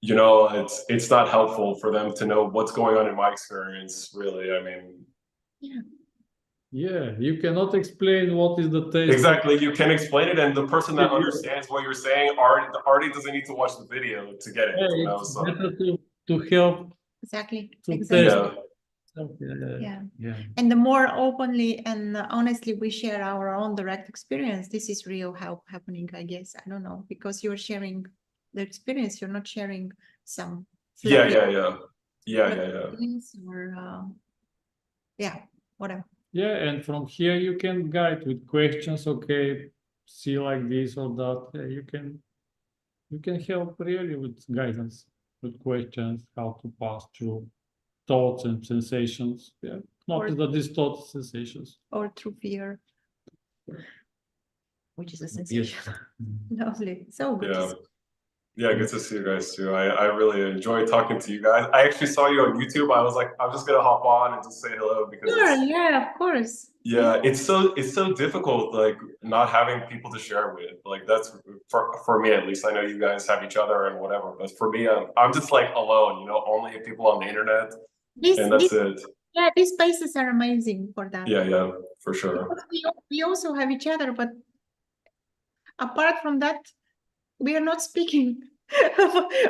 you know, it's not helpful for them to know what's going on in my experience, really. I mean, yeah, you cannot explain what is the taste. Exactly, you can explain it, and the person that understands what you're saying already doesn't need to watch the video to get it. Yeah, you know, it's so better to help. Exactly. Yeah. And the more openly and honestly we share our own direct experience, this is real help happening, I guess. I don't know, because you're sharing the experience, you're not sharing some. Yeah. Yeah, but yeah, yeah. things or yeah, whatever. Yeah, and from here you can guide with questions. Okay, see like this or that. Yeah, you can help really with guidance, with questions, how to pass through thoughts and sensations. Yeah, notice that these thoughts, sensations. Or through fear, which is a Yes. sensation. Lovely, so good. to Yeah. see. Yeah, good to see you guys too. I really enjoyed talking to you guys. I actually saw you on YouTube. I was like, I'm just gonna hop on and just say hello because Sure, it's, yeah, of course. yeah, it's so difficult, like not having people to share with. Like that's for me at least. I know you guys have each other and whatever, but for me, I'm just like alone. You know, only people on the internet, and that's it. Yeah, these spaces are amazing for that. Yeah, yeah, for sure. Because we also have each other, but apart from that, we are not speaking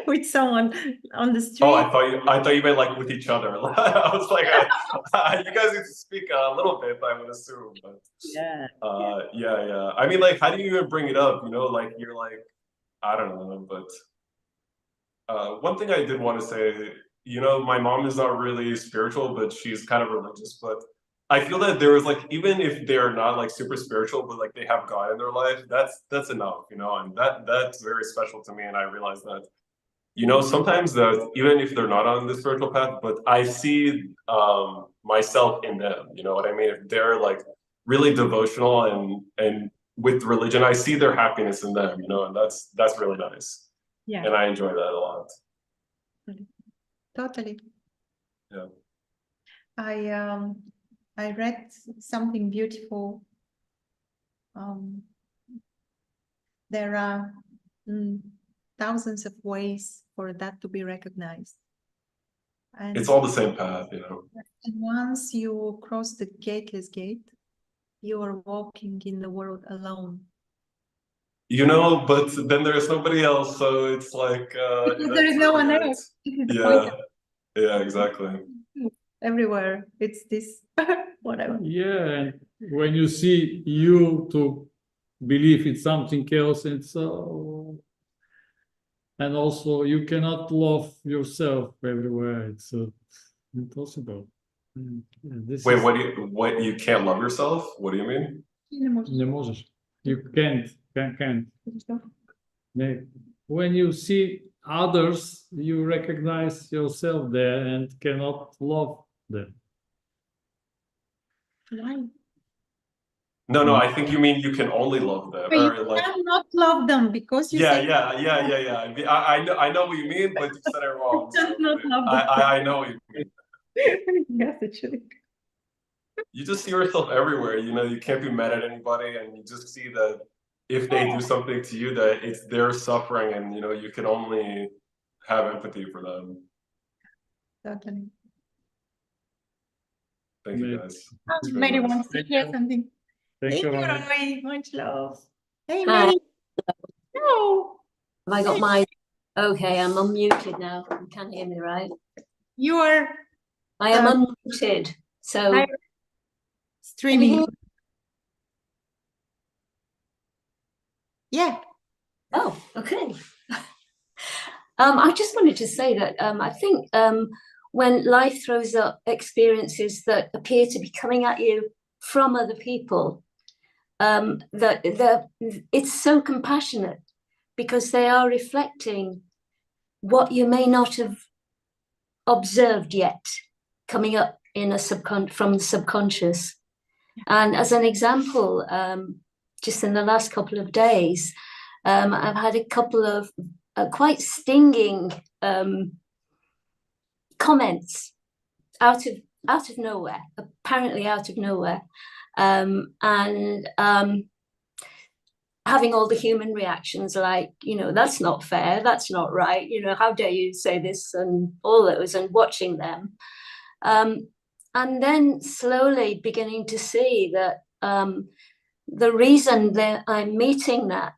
with someone on the street. Oh, I thought you meant like with each other. I was like, you guys need to speak a little bit, I would assume. But yeah. I mean, like, how do you even bring it up? You know, like you're like, I don't know. But one thing I did want to say, you know, my mom is not really spiritual, but she's kind of religious. But I feel that there is like, even if they're not like super spiritual, but like they have God in their life, that's enough, you know, and that's very special to me. And I realize that, you know, sometimes that even if they're not on the spiritual path, but I see myself in them, you know what I mean? If they're like really devotional and with religion, I see their happiness in them, you know, and that's really nice. Yeah, And I enjoy that a lot. totally. Yeah. I read something beautiful. There are thousands of ways for that to be recognized. And It's all the same path, you know. once you cross the gateless gate, you are walking in the world alone. You know, but then there's nobody else, so it's like There is no one else. This is the point. Yeah, exactly. Everywhere it's this whatever. Yeah, and when you see you to believe in something else, it's and also you cannot love yourself everywhere. It's impossible. This Wait, is what you can't love yourself? What do you mean? не можешь. You can't. When you see others, you recognize yourself there and cannot love them. Why? No, I think you mean you can only love them, But or you like cannot love them because you say yeah. I know what you mean, but you said it wrong. So Not love them. I know what you mean. Yes, actually. You just see yourself everywhere. You know, you can't be mad at anybody, and you just see that if they do something to you, that it's their suffering, and you know, you can only have empathy for them. Totally. Thank you, guys. It's very Mary nice. wants to hear something. Thank you, Ronnie. Roy. Much love. Hey, Hi. Mary. No, Have I got my, okay, I'm unmuted now. You can hear me, right? you are I am unmuted. So, Hi. Streaming. Yeah. oh, okay. I just wanted to say that I think when life throws up experiences that appear to be coming at you from other people, that it's so compassionate because they are reflecting what you may not have observed yet coming up in a from the subconscious. And as an example, just in the last couple of days, I've had a couple of quite stinging comments out of nowhere, apparently out of nowhere, and having all the human reactions like, you know, that's not fair, that's not right, you know, how dare you say this, and all those, and watching them. And then slowly beginning to see that the reason that I'm meeting that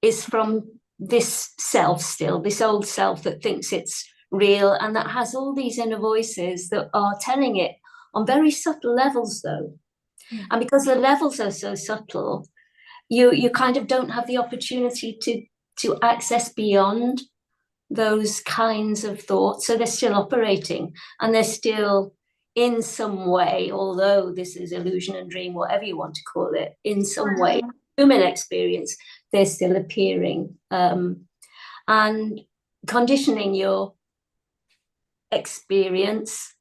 is from this self still, this old self that thinks it's real and that has all these inner voices that are telling it on very subtle levels though. Yeah. And because the levels are so subtle, you kind of don't have the opportunity to access beyond those kinds of thoughts. So they're still operating, and they're still in some way, although this is illusion and dream, whatever you want to call it, in some way, human experience, they're still appearing, and conditioning your experience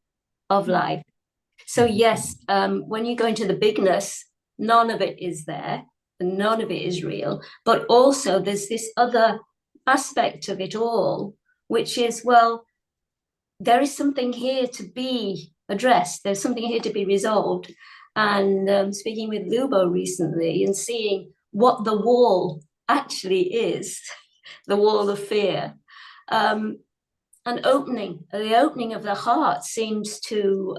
of life. So yes, when you go into the bigness, none of it is there, and none of it is real. But also there's this other aspect of it all, which is, well, there is something here to be addressed. There's something here to be resolved. And speaking with Lubo recently and seeing what the wall actually is, the wall of fear, the opening of the heart seems to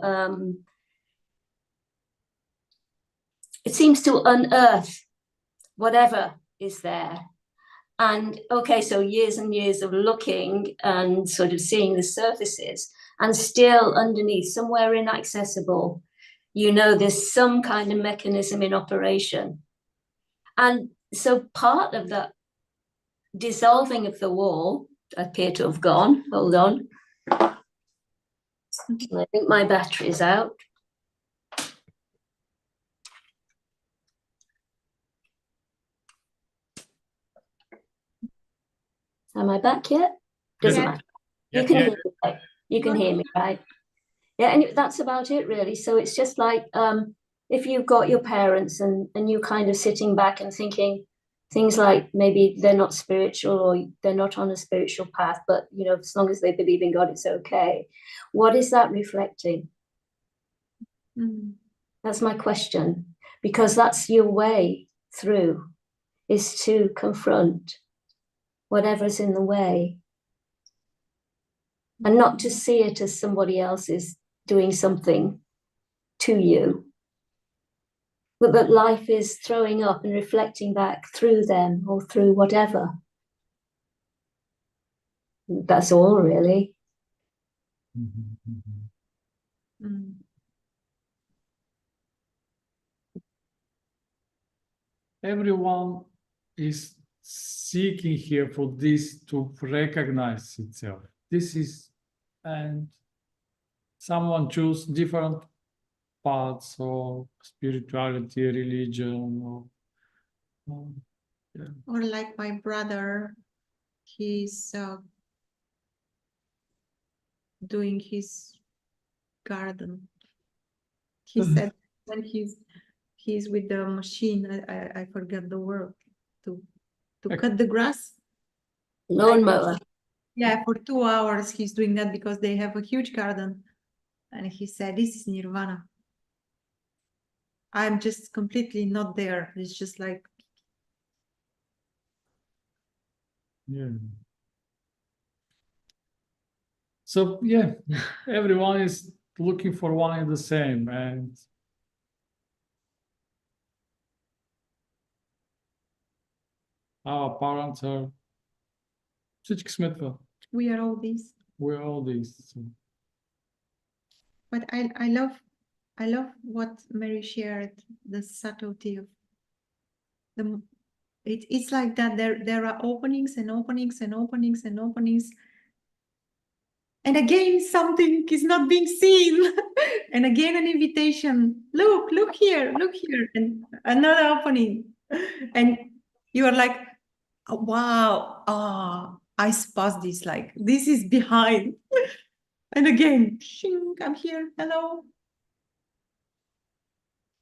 it seems to unearth whatever is there. And okay, so years and years of looking and sort of seeing the surfaces, and still underneath, somewhere inaccessible, you know, there's some kind of mechanism in operation. And so part of that dissolving of the wall appear to have gone. Hold on. I think my battery's out. Am I back yet? Doesn't matter. You can hear me, right? You can hear me, right? Yeah, and that's about it, really. So it's just like if you've got your parents and you're kind of sitting back and thinking things like maybe they're not spiritual or they're not on a spiritual path, but, you know, as long as they believe in God, it's okay. What is that reflecting? That's my question, because that's your way through, is to confront whatever's in the way, and not to see it as somebody else is doing something to you, but that life is throwing up and reflecting back through them or through whatever. That's all, really. Everyone is seeking here for this to recognize itself. This is, and someone choose different paths or spirituality, religion, Or like my brother, he's doing his garden. He said when he's with the machine, I forgot the word, to cut the grass. Lawnmower. Yeah, for 2 hours he's doing that because they have a huge garden. And he said, this is nirvana. I'm just completely not there. It's just like, yeah. So yeah, everyone is looking for one and the same, and our parents are всички сме това. we are all these. We're all these. So. But I love what Mary shared, the subtlety of the. It's like that. There are openings and openings and openings and openings. And again, something is not being seen. And again, an invitation. Look here, and another opening. And you are like, oh, wow, I spot this, like, this is behind. And again, shing, I'm here, hello.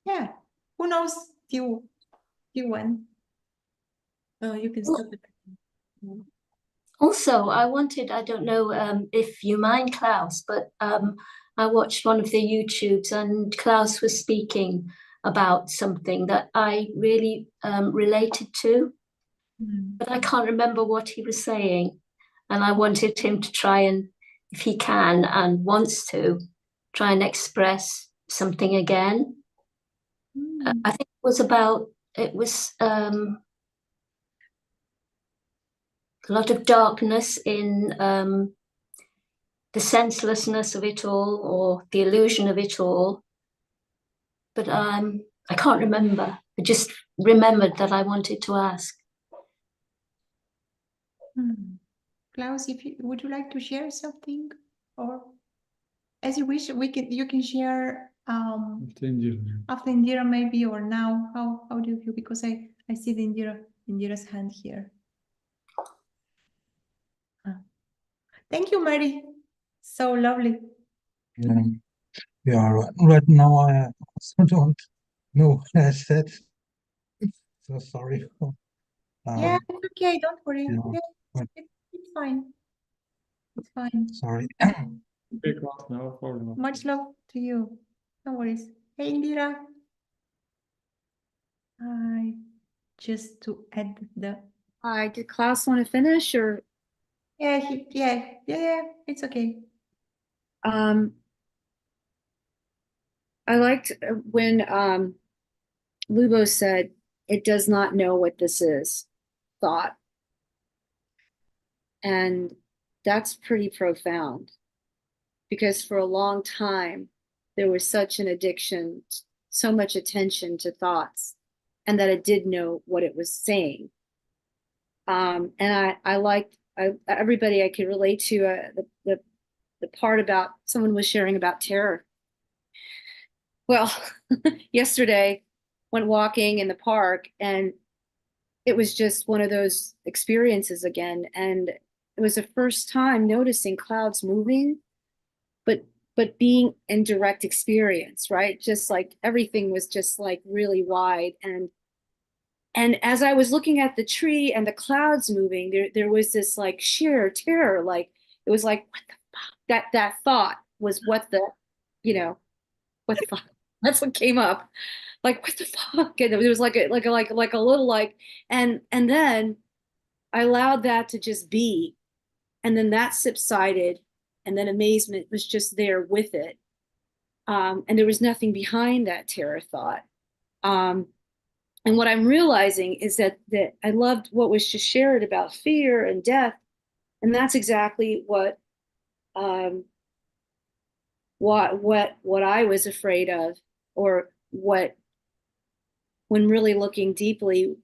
Yeah, who knows till when? You can stop it. Also, I don't know if you mind, Klaus, but I watched one of the YouTubes and Klaus was speaking about something that I really related to, but I can't remember what he was saying. And I wanted him to try and, if he can and wants to, try and express something again. I think it was a lot of darkness in the senselessness of it all, or the illusion of it all. But I can't remember. I just remembered that I wanted to ask. Klaus, if you, would you like to share something, or as you wish, you can share After Indira. after Indira maybe, or now. How do you feel? Because I see the Indira's hand here. Thank you, Mary. So lovely. Yeah, right now I also don't know what I said. So sorry. Yeah, it's okay. Don't worry. yeah, Yeah, but- it's fine. It's fine. Sorry. Big one, no problem. Much love to you. No worries. Hey, Indira. Hi. Just to add the. Hi, did Klaus want to finish or Yeah, yeah. It's okay. I liked when Lubo said it does not know what this is, thought. And that's pretty profound because for a long time there was such an addiction, so much attention to thoughts, and that it did know what it was saying. And I liked everybody I could relate to the part about someone was sharing about terror. Well, yesterday went walking in the park and it was just one of those experiences again. And it was the first time noticing clouds moving, but being in direct experience, right? Just like everything was just like really wide. And as I was looking at the tree and the clouds moving, there was this like sheer terror. Like it was like, what the fuck? That thought was what the fuck? That's what came up. Like, what the fuck? And it was like a little like, and then I allowed that to just be. And then that subsided. And then amazement was just there with it. And there was nothing behind that terror thought. And what I'm realizing is that I loved what was just shared about fear and death. And that's exactly what I was afraid of, or when really looking deeply,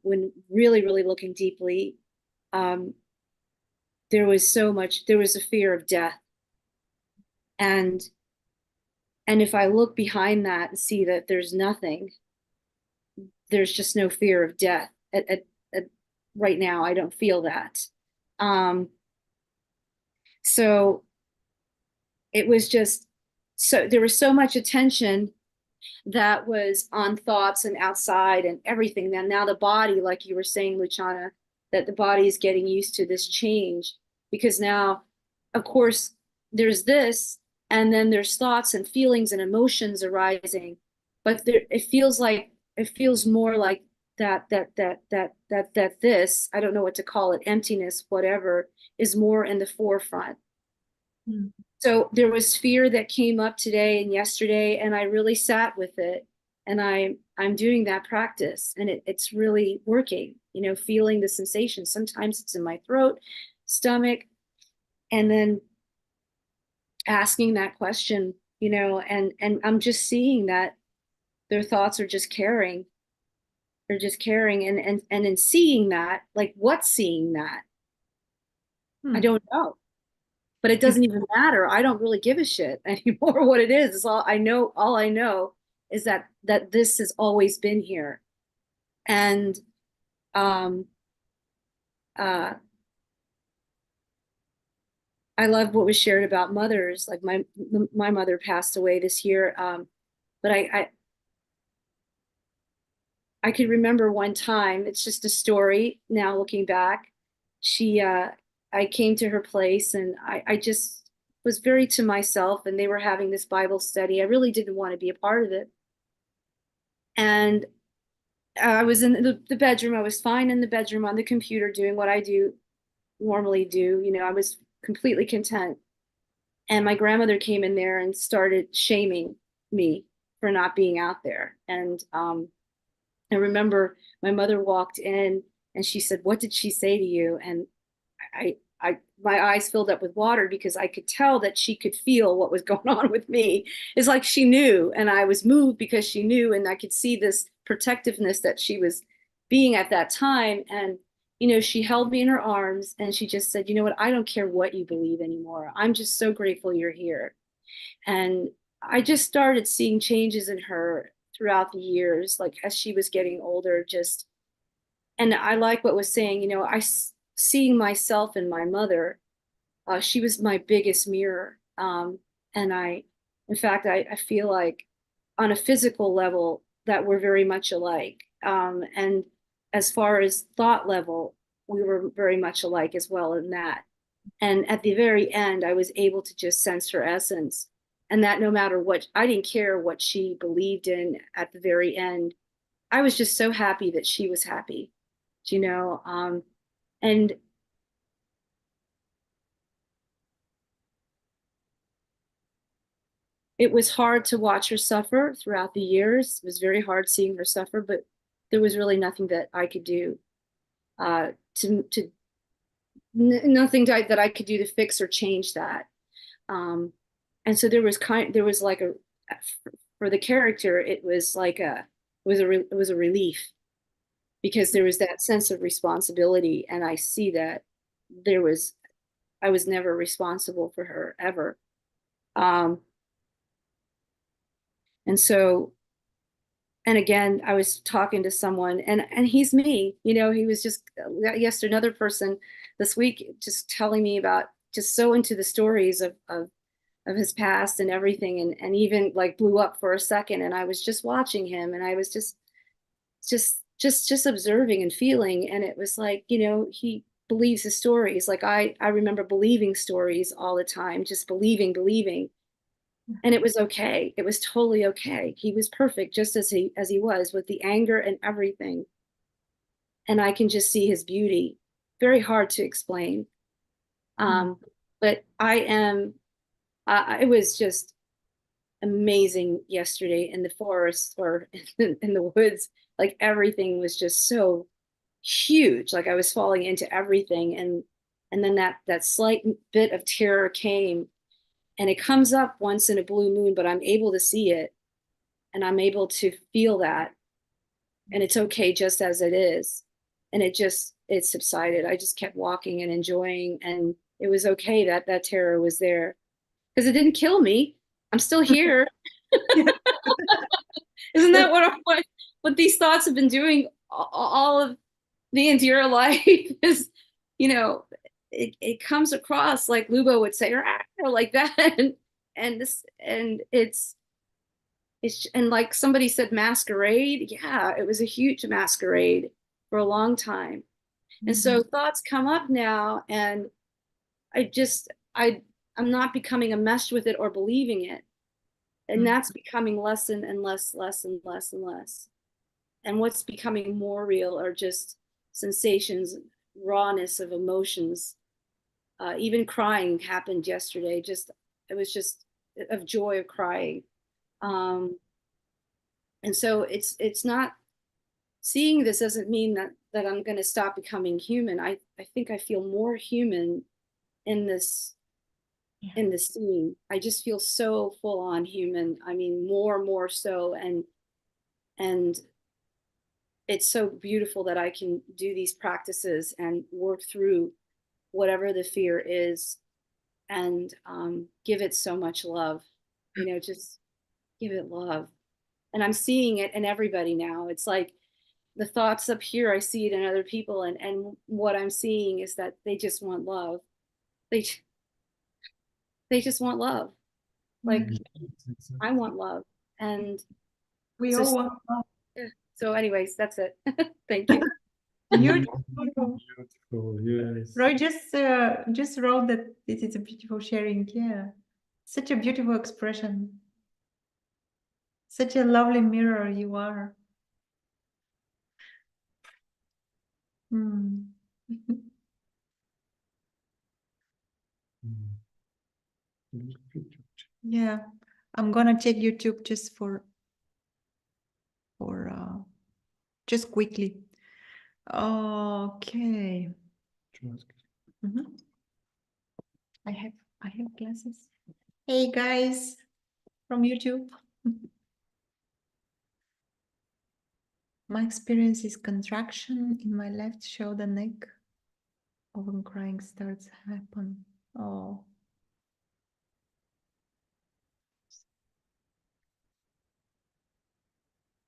there was a fear of death. And if I look behind that and see that there's nothing, there's just no fear of death. Right now, I don't feel that. So it was just, so there was so much attention that was on thoughts and outside and everything. Then now the body, like you were saying, Luciana, that the body is getting used to this change, because now, of course, there's this, and then there's thoughts and feelings and emotions arising, but it feels more like that this, I don't know what to call it, emptiness, whatever, is more in the forefront. Mm. So there was fear that came up today and yesterday, and I really sat with it, and I'm doing that practice, and it's really working, feeling the sensation. Sometimes it's in my throat, stomach, and then asking that question, and I'm just seeing that their thoughts are just carrying. They're just carrying, and in seeing that, like, what's seeing that? I don't know. But it doesn't even matter. I don't really give a shit anymore what it is. It's all I know is that this has always been here. And I love what was shared about mothers. Like my mother passed away this year. But I could remember one time, it's just a story now looking back. I came to her place and I just was very to myself, and they were having this Bible study. I really didn't want to be a part of it. And I was in the bedroom. I was fine in the bedroom on the computer doing what I normally do. I was completely content. And my grandmother came in there and started shaming me for not being out there. And I remember my mother walked in and she said, "What did she say to you?" And my eyes filled up with water, because I could tell that she could feel what was going on with me. It's like she knew, and I was moved because she knew, and I could see this protectiveness that she was being at that time. And you know, she held me in her arms and she just said, you know what, I don't care what you believe anymore. I'm just so grateful you're here. And I just started seeing changes in her throughout the years, like as she was getting older, just, and I like what was saying, you know, seeing myself in my mother, she was my biggest mirror. And in fact, I feel like on a physical level that we're very much alike. And as far as thought level, we were very much alike as well in that. And at the very end, I was able to just sense her essence. And that no matter what, I didn't care what she believed in at the very end. I was just so happy that she was happy, you know. And it was hard to watch her suffer throughout the years. It was very hard seeing her suffer, but there was really nothing that I could do nothing that I could do to fix or change that. And so there was like for the character, it was a relief because there was that sense of responsibility, and I see that I was never responsible for her ever. And so, and again, I was talking to someone, and he's me, you know, he was just another person this week just telling me about, just so into the stories of his past and everything, and even like blew up for a second, and I was just watching him, and I was just observing and feeling, and it was like, you know, he believes his stories. Like I remember believing stories all the time, just believing. And it was okay. It was totally okay. He was perfect just as he was, with the anger and everything. And I can just see his beauty. Very hard to explain. But it was just amazing yesterday in the forest or in the woods. Like everything was just so huge. Like I was falling into everything. And then that slight bit of terror came. And it comes up once in a blue moon, but I'm able to see it and I'm able to feel that. And it's okay just as it is. And it subsided. I just kept walking and enjoying. And it was okay that that terror was there because it didn't kill me. I'm still here. Isn't that what these thoughts have been doing all of the entire life is, you know, it comes across like Lubo would say, or like that, and it's and like somebody said, masquerade. Yeah, it was a huge masquerade for a long time, and so thoughts come up now, and I'm not becoming enmeshed with it or believing it, and that's becoming less and less and less. And what's becoming more real are just sensations, rawness of emotions. Even crying happened yesterday. It was just of joy of crying. And so it's not, seeing this doesn't mean that I'm going to stop becoming human. I think I feel more human in this scene. I just feel so full on human. I mean, more so, and it's so beautiful that I can do these practices and work through whatever the fear is, and give it so much love, you know, just give it love. And I'm seeing it in everybody now. It's like the thoughts up here, I see it in other people, and what I'm seeing is that they just want love. They just want love. Like I want love, and We so, all want love. so anyways, that's it. Thank you. Beautiful. Beautiful, yes. Roy just wrote that it is a beautiful sharing. Yeah, such a beautiful expression. Such a lovely mirror you are. Mm. Yeah, I'm gonna check YouTube just for just quickly. Okay. Mhm. I have glasses. Hey guys from YouTube. My experience is contraction in my left shoulder neck. Often crying starts to happen. Oh.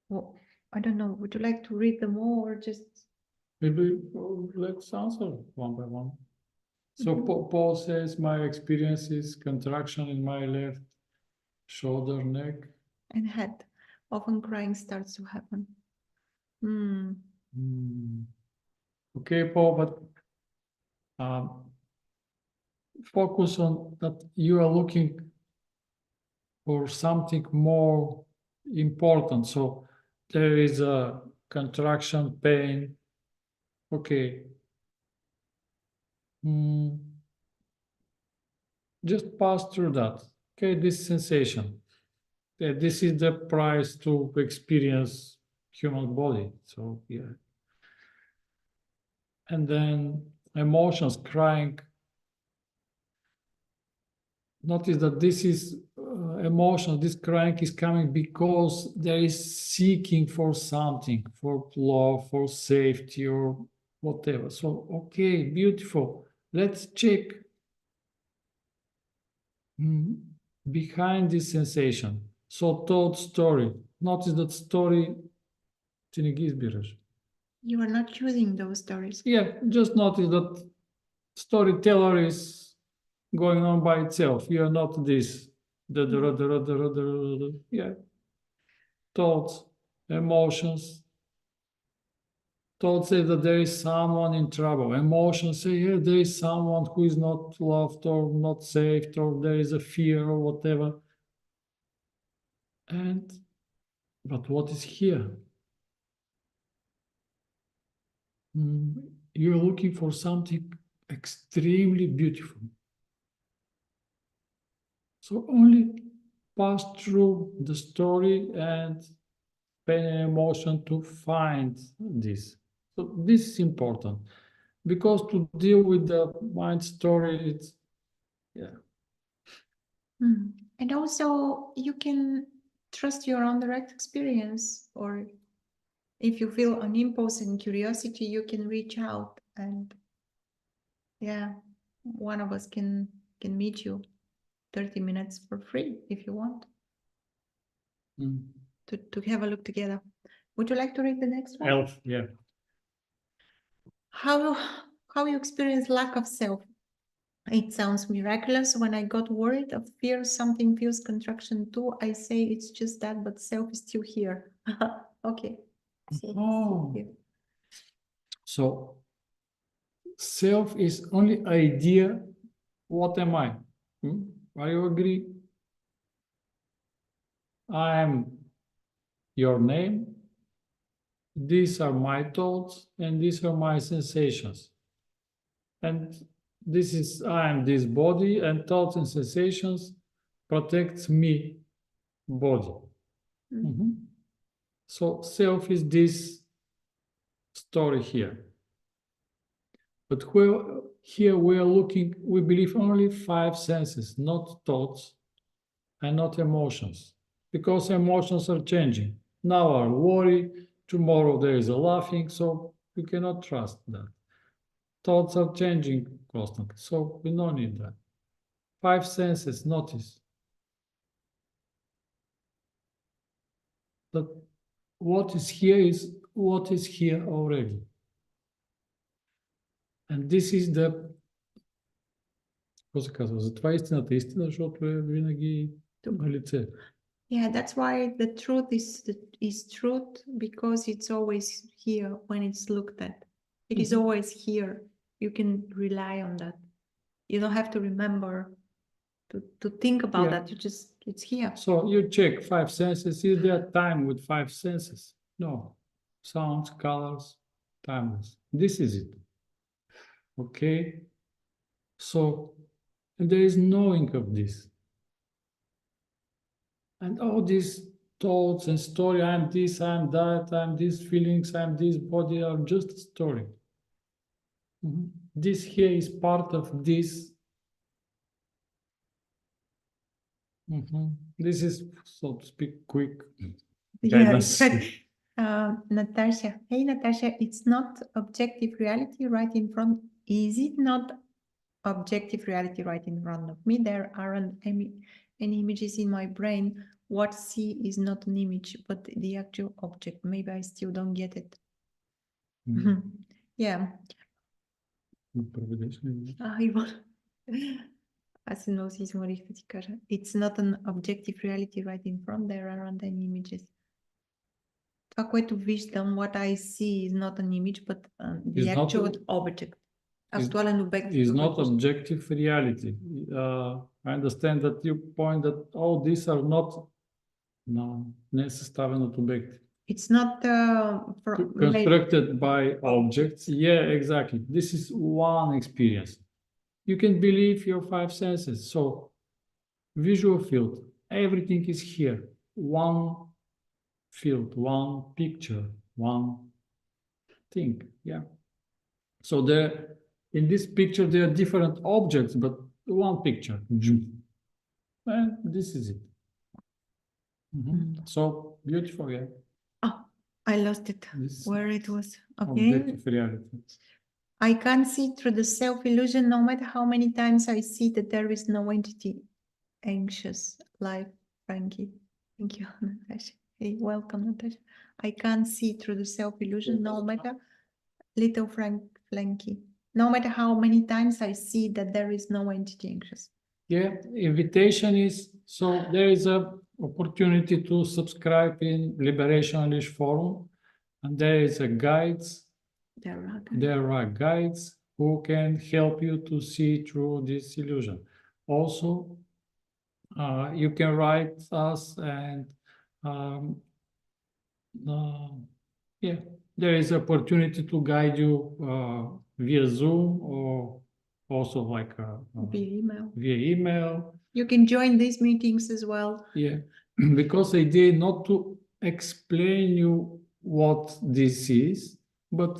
Well, I don't know. Would you like to read them all or just? Maybe let's answer one by one. So Paul says, my experience is contraction in my left shoulder, neck. And head. Often crying starts to happen. Hmm. Okay, Paul, but focus on that you are looking for something more important. So there is a contraction, pain. Okay. Just pass through that. Okay, this sensation. This is the price to experience human body. So yeah. And then emotions, crying. Notice that this is emotion, this crying is coming because there is seeking for something, for love, for safety, or whatever. So, okay, beautiful. Let's check behind this sensation. So, thought story. Notice that story. You are not choosing those stories. Yeah, just notice that storyteller is going on by itself. You are not this. Yeah. Thoughts, emotions. Thoughts say that there is someone in trouble. Emotions say, yeah, there is someone who is not loved or not saved, or there is a fear or whatever. But what is here? You're looking for something extremely beautiful. So only pass through the story and pain and emotion to find this. So this is important, because to deal with the mind story, it's, yeah. And also you can trust your own direct experience, or if you feel an impulse and curiosity, you can reach out and yeah, one of us can meet you 30 minutes for free if you want to have a look together. Would you like to read the next one? Elf, yeah. How you experience lack of self? It sounds miraculous. When I got worried of fear, something feels contraction too. I say it's just that, but self is still here. Okay. So self is only idea. What am I? Are you agree? I am your name. These are my thoughts, and these are my sensations. And this is, I am this body, and thoughts and sensations protects me, body. So self is this story here. But here we are looking, we believe only 5 senses, not thoughts and not emotions, because emotions are changing. Now are worry, tomorrow there is a laughing, so we cannot trust that. Thoughts are changing constantly, so we don't need that. 5 senses, notice. That what is here is what is here already. And this is the... Какво се казва? Затова истината е истина, защото е винаги на лице. Yeah, that's why the truth is truth, because it's always here when it's looked at. It is always here. You can rely on that. You don't have to remember to think about that. You just, it's here. So you check 5 senses. Is there time with 5 senses? No. Sounds, colors, timeless. This is it. Okay? So there is knowing of this. And all these thoughts and story, I'm this, I'm that, I'm these feelings, I'm this body, are just a story. This here is part of this. This is, so to speak, quick guidance. Yeah, Natasha. Hey, Natasha, it's not objective reality right in front. Is it not objective reality right in front of me? There aren't any images in my brain. What I see is not an image, but the actual object. Maybe I still don't get it. Yeah. It's not an objective reality right in front. There aren't any images. Това, което виждам, what I see is not an image, but the Is not actual a- object. is- Актуален обект. Is това, not което- objective reality. I understand that you point that all these are not, не е съставен от обекти. It's not Constructed by objects. Yeah, exactly. This is one experience. You can believe your five senses. So, visual field, everything is here. One field, one picture, one thing. Yeah. So in this picture, there are different objects, but one picture. And this is it. So beautiful, yeah. Oh, I lost it. This Where it was. Okay. objective reality. I can't see through the self-illusion no matter how many times I see that there is no entity. Anxious life, Frankie. Thank you, Natasha. Hey, welcome, Natasha. I can't see through the self-illusion no matter, little Frankie. No matter how many times I see that there is no entity anxious. Yeah, invitation is, so there is a opportunity to subscribe in Liberation Unleashed Forum, and there is a guides. There are guides who can help you to see through this illusion. Also, you can write us and yeah, there is opportunity to guide you via Zoom or also like via email. You can join these meetings as well. Yeah, because the idea not to explain you what this is, but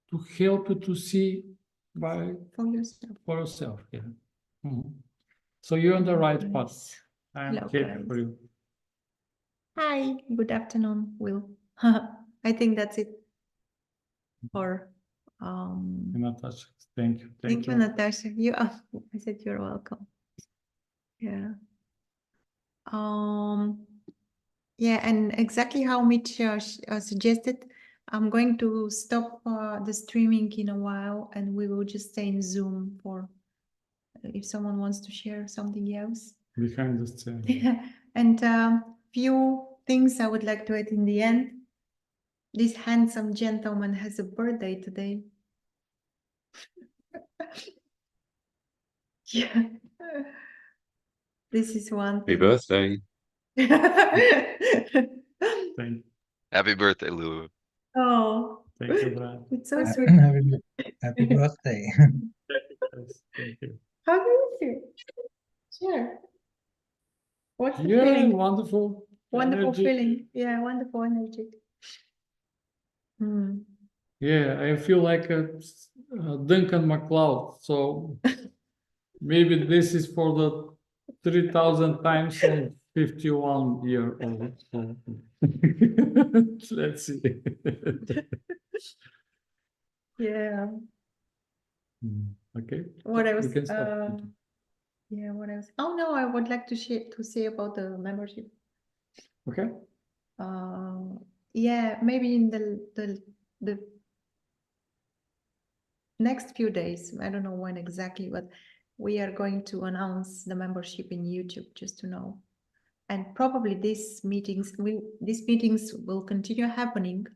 to help you to see for yourself. Yeah. So you're on the right path. I'm here for you. Hi, good afternoon, Will. I think that's it for Natasha, thank you. Thank you, Natasha. I said you're welcome. Yeah. Yeah, and exactly how Mitch suggested, I'm going to stop the streaming in a while, and we will just stay in Zoom for if someone wants to share something else. Behind the scene. And few things I would like to add in the end. This handsome gentleman has a birthday today. Yeah. This is one Happy thing. birthday. Thank you. Happy birthday, Lou. Oh, Thank you, Brad. it's so sweet. Happy birthday. Thank you. How do you feel? Sure. What's the Yeah, feeling? wonderful. Wonderful energy. feeling. Yeah, wonderful energy. Yeah, I feel like a Duncan MacLeod. So maybe this is for the 3,000 times of 51-year-old. So let's see. Yeah. Okay. What else? We can stop. Yeah, what else? Oh no, I would like to say about the membership. Okay. Yeah, maybe in the next few days. I don't know when exactly, but we are going to announce the membership in YouTube, just to know. And probably these meetings will continue happening.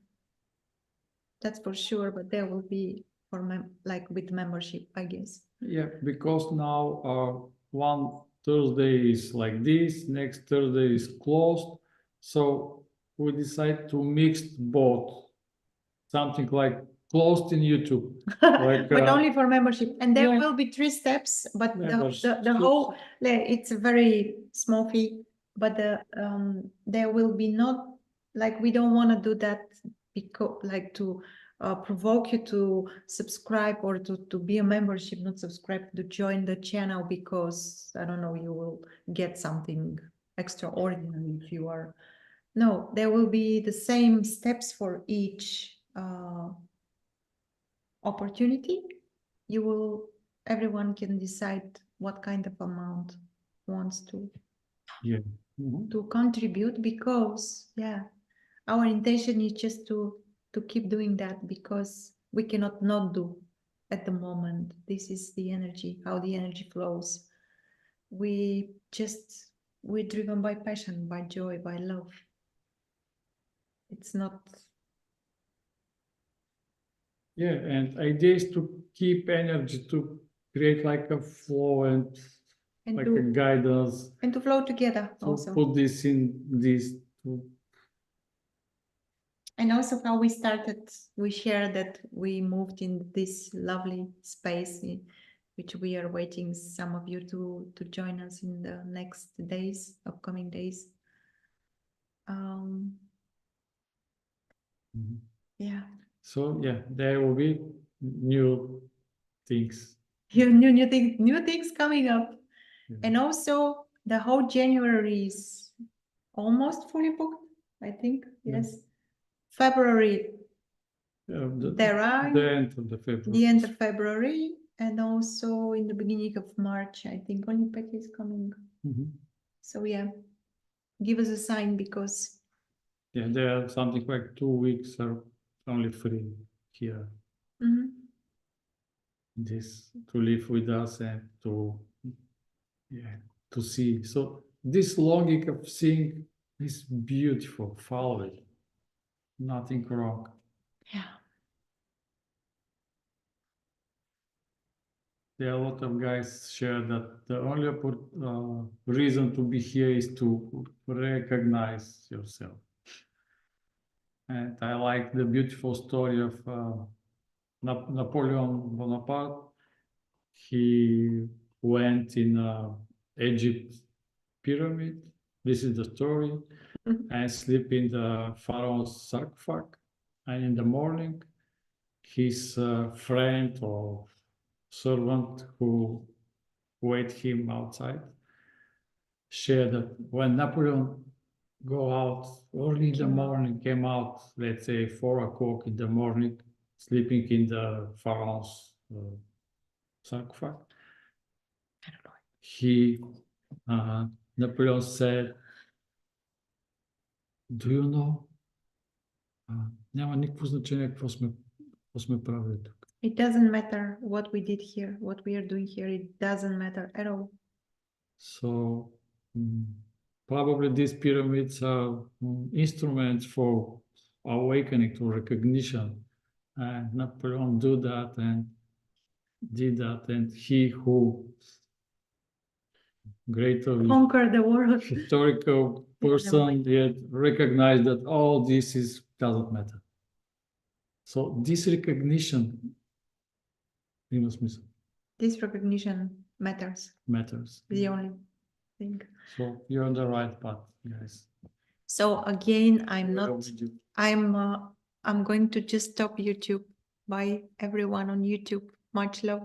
That's for sure, but there will be for like with membership, I guess. Yeah, because now one Thursday is like this, next Thursday is closed. So we decide to mix both, something like closed in YouTube. Like, but only for membership. And there yeah. will be 3 steps, but Membership. the whole, it's a very small fee, but there will be not, like, we don't want to do that because, like, to provoke you to subscribe or to be a membership, not subscribe, to join the channel, because I don't know, you will get something extraordinary if you are No, there will be the same steps for each opportunity. Everyone can decide what kind of amount wants to Yeah. Mhm. to contribute, because our intention is just to keep doing that, because we cannot not do at the moment. This is the energy, how the energy flows. We're driven by passion, by joy, by love. It's not. Yeah, and idea is to keep energy, to create like a flow and And like a guidance. and to flow together To also. put this in this. And also how we started, we shared that we moved in this lovely space, which we are waiting some of you to join us in the next days, upcoming days. Yeah. So yeah, there will be new things. New things coming up. Yeah. And also the whole January is almost fully booked, I think. Yeah. Yes. February, Yeah, there are the end of the February. the end of February, and also in the beginning of March, I think only Petty is coming. Mhm. So yeah, give us a sign, because Yeah, there are something like 2 weeks are only free here. This to live with us and to see. So this longing of seeing is beautiful, follow it. Nothing wrong. yeah. There are a lot of guys share that the only reason to be here is to recognize yourself. And I like the beautiful story of Napoleon Bonaparte. He went in Egypt pyramid. This is the story. And sleep in the pharaoh's sarcophagus. And in the morning, his friend or servant who wait him outside shared that when Napoleon go out early in the morning, came out, let's say 4 o'clock in the morning, sleeping in the pharaoh's sarcophagus. Napoleon said, do you know? Няма никакво значение какво сме правили тук. It doesn't matter what we did here, what we are doing here. It doesn't matter at all. So probably these pyramids are instruments for awakening to recognition. And Napoleon did that, and he who Conquer the world. Historical person yet recognized that all this doesn't matter. So this recognition This recognition matters. The only thing. So you're on the right path, guys. So again, I'm going to just stop YouTube. Bye everyone on YouTube. Much love.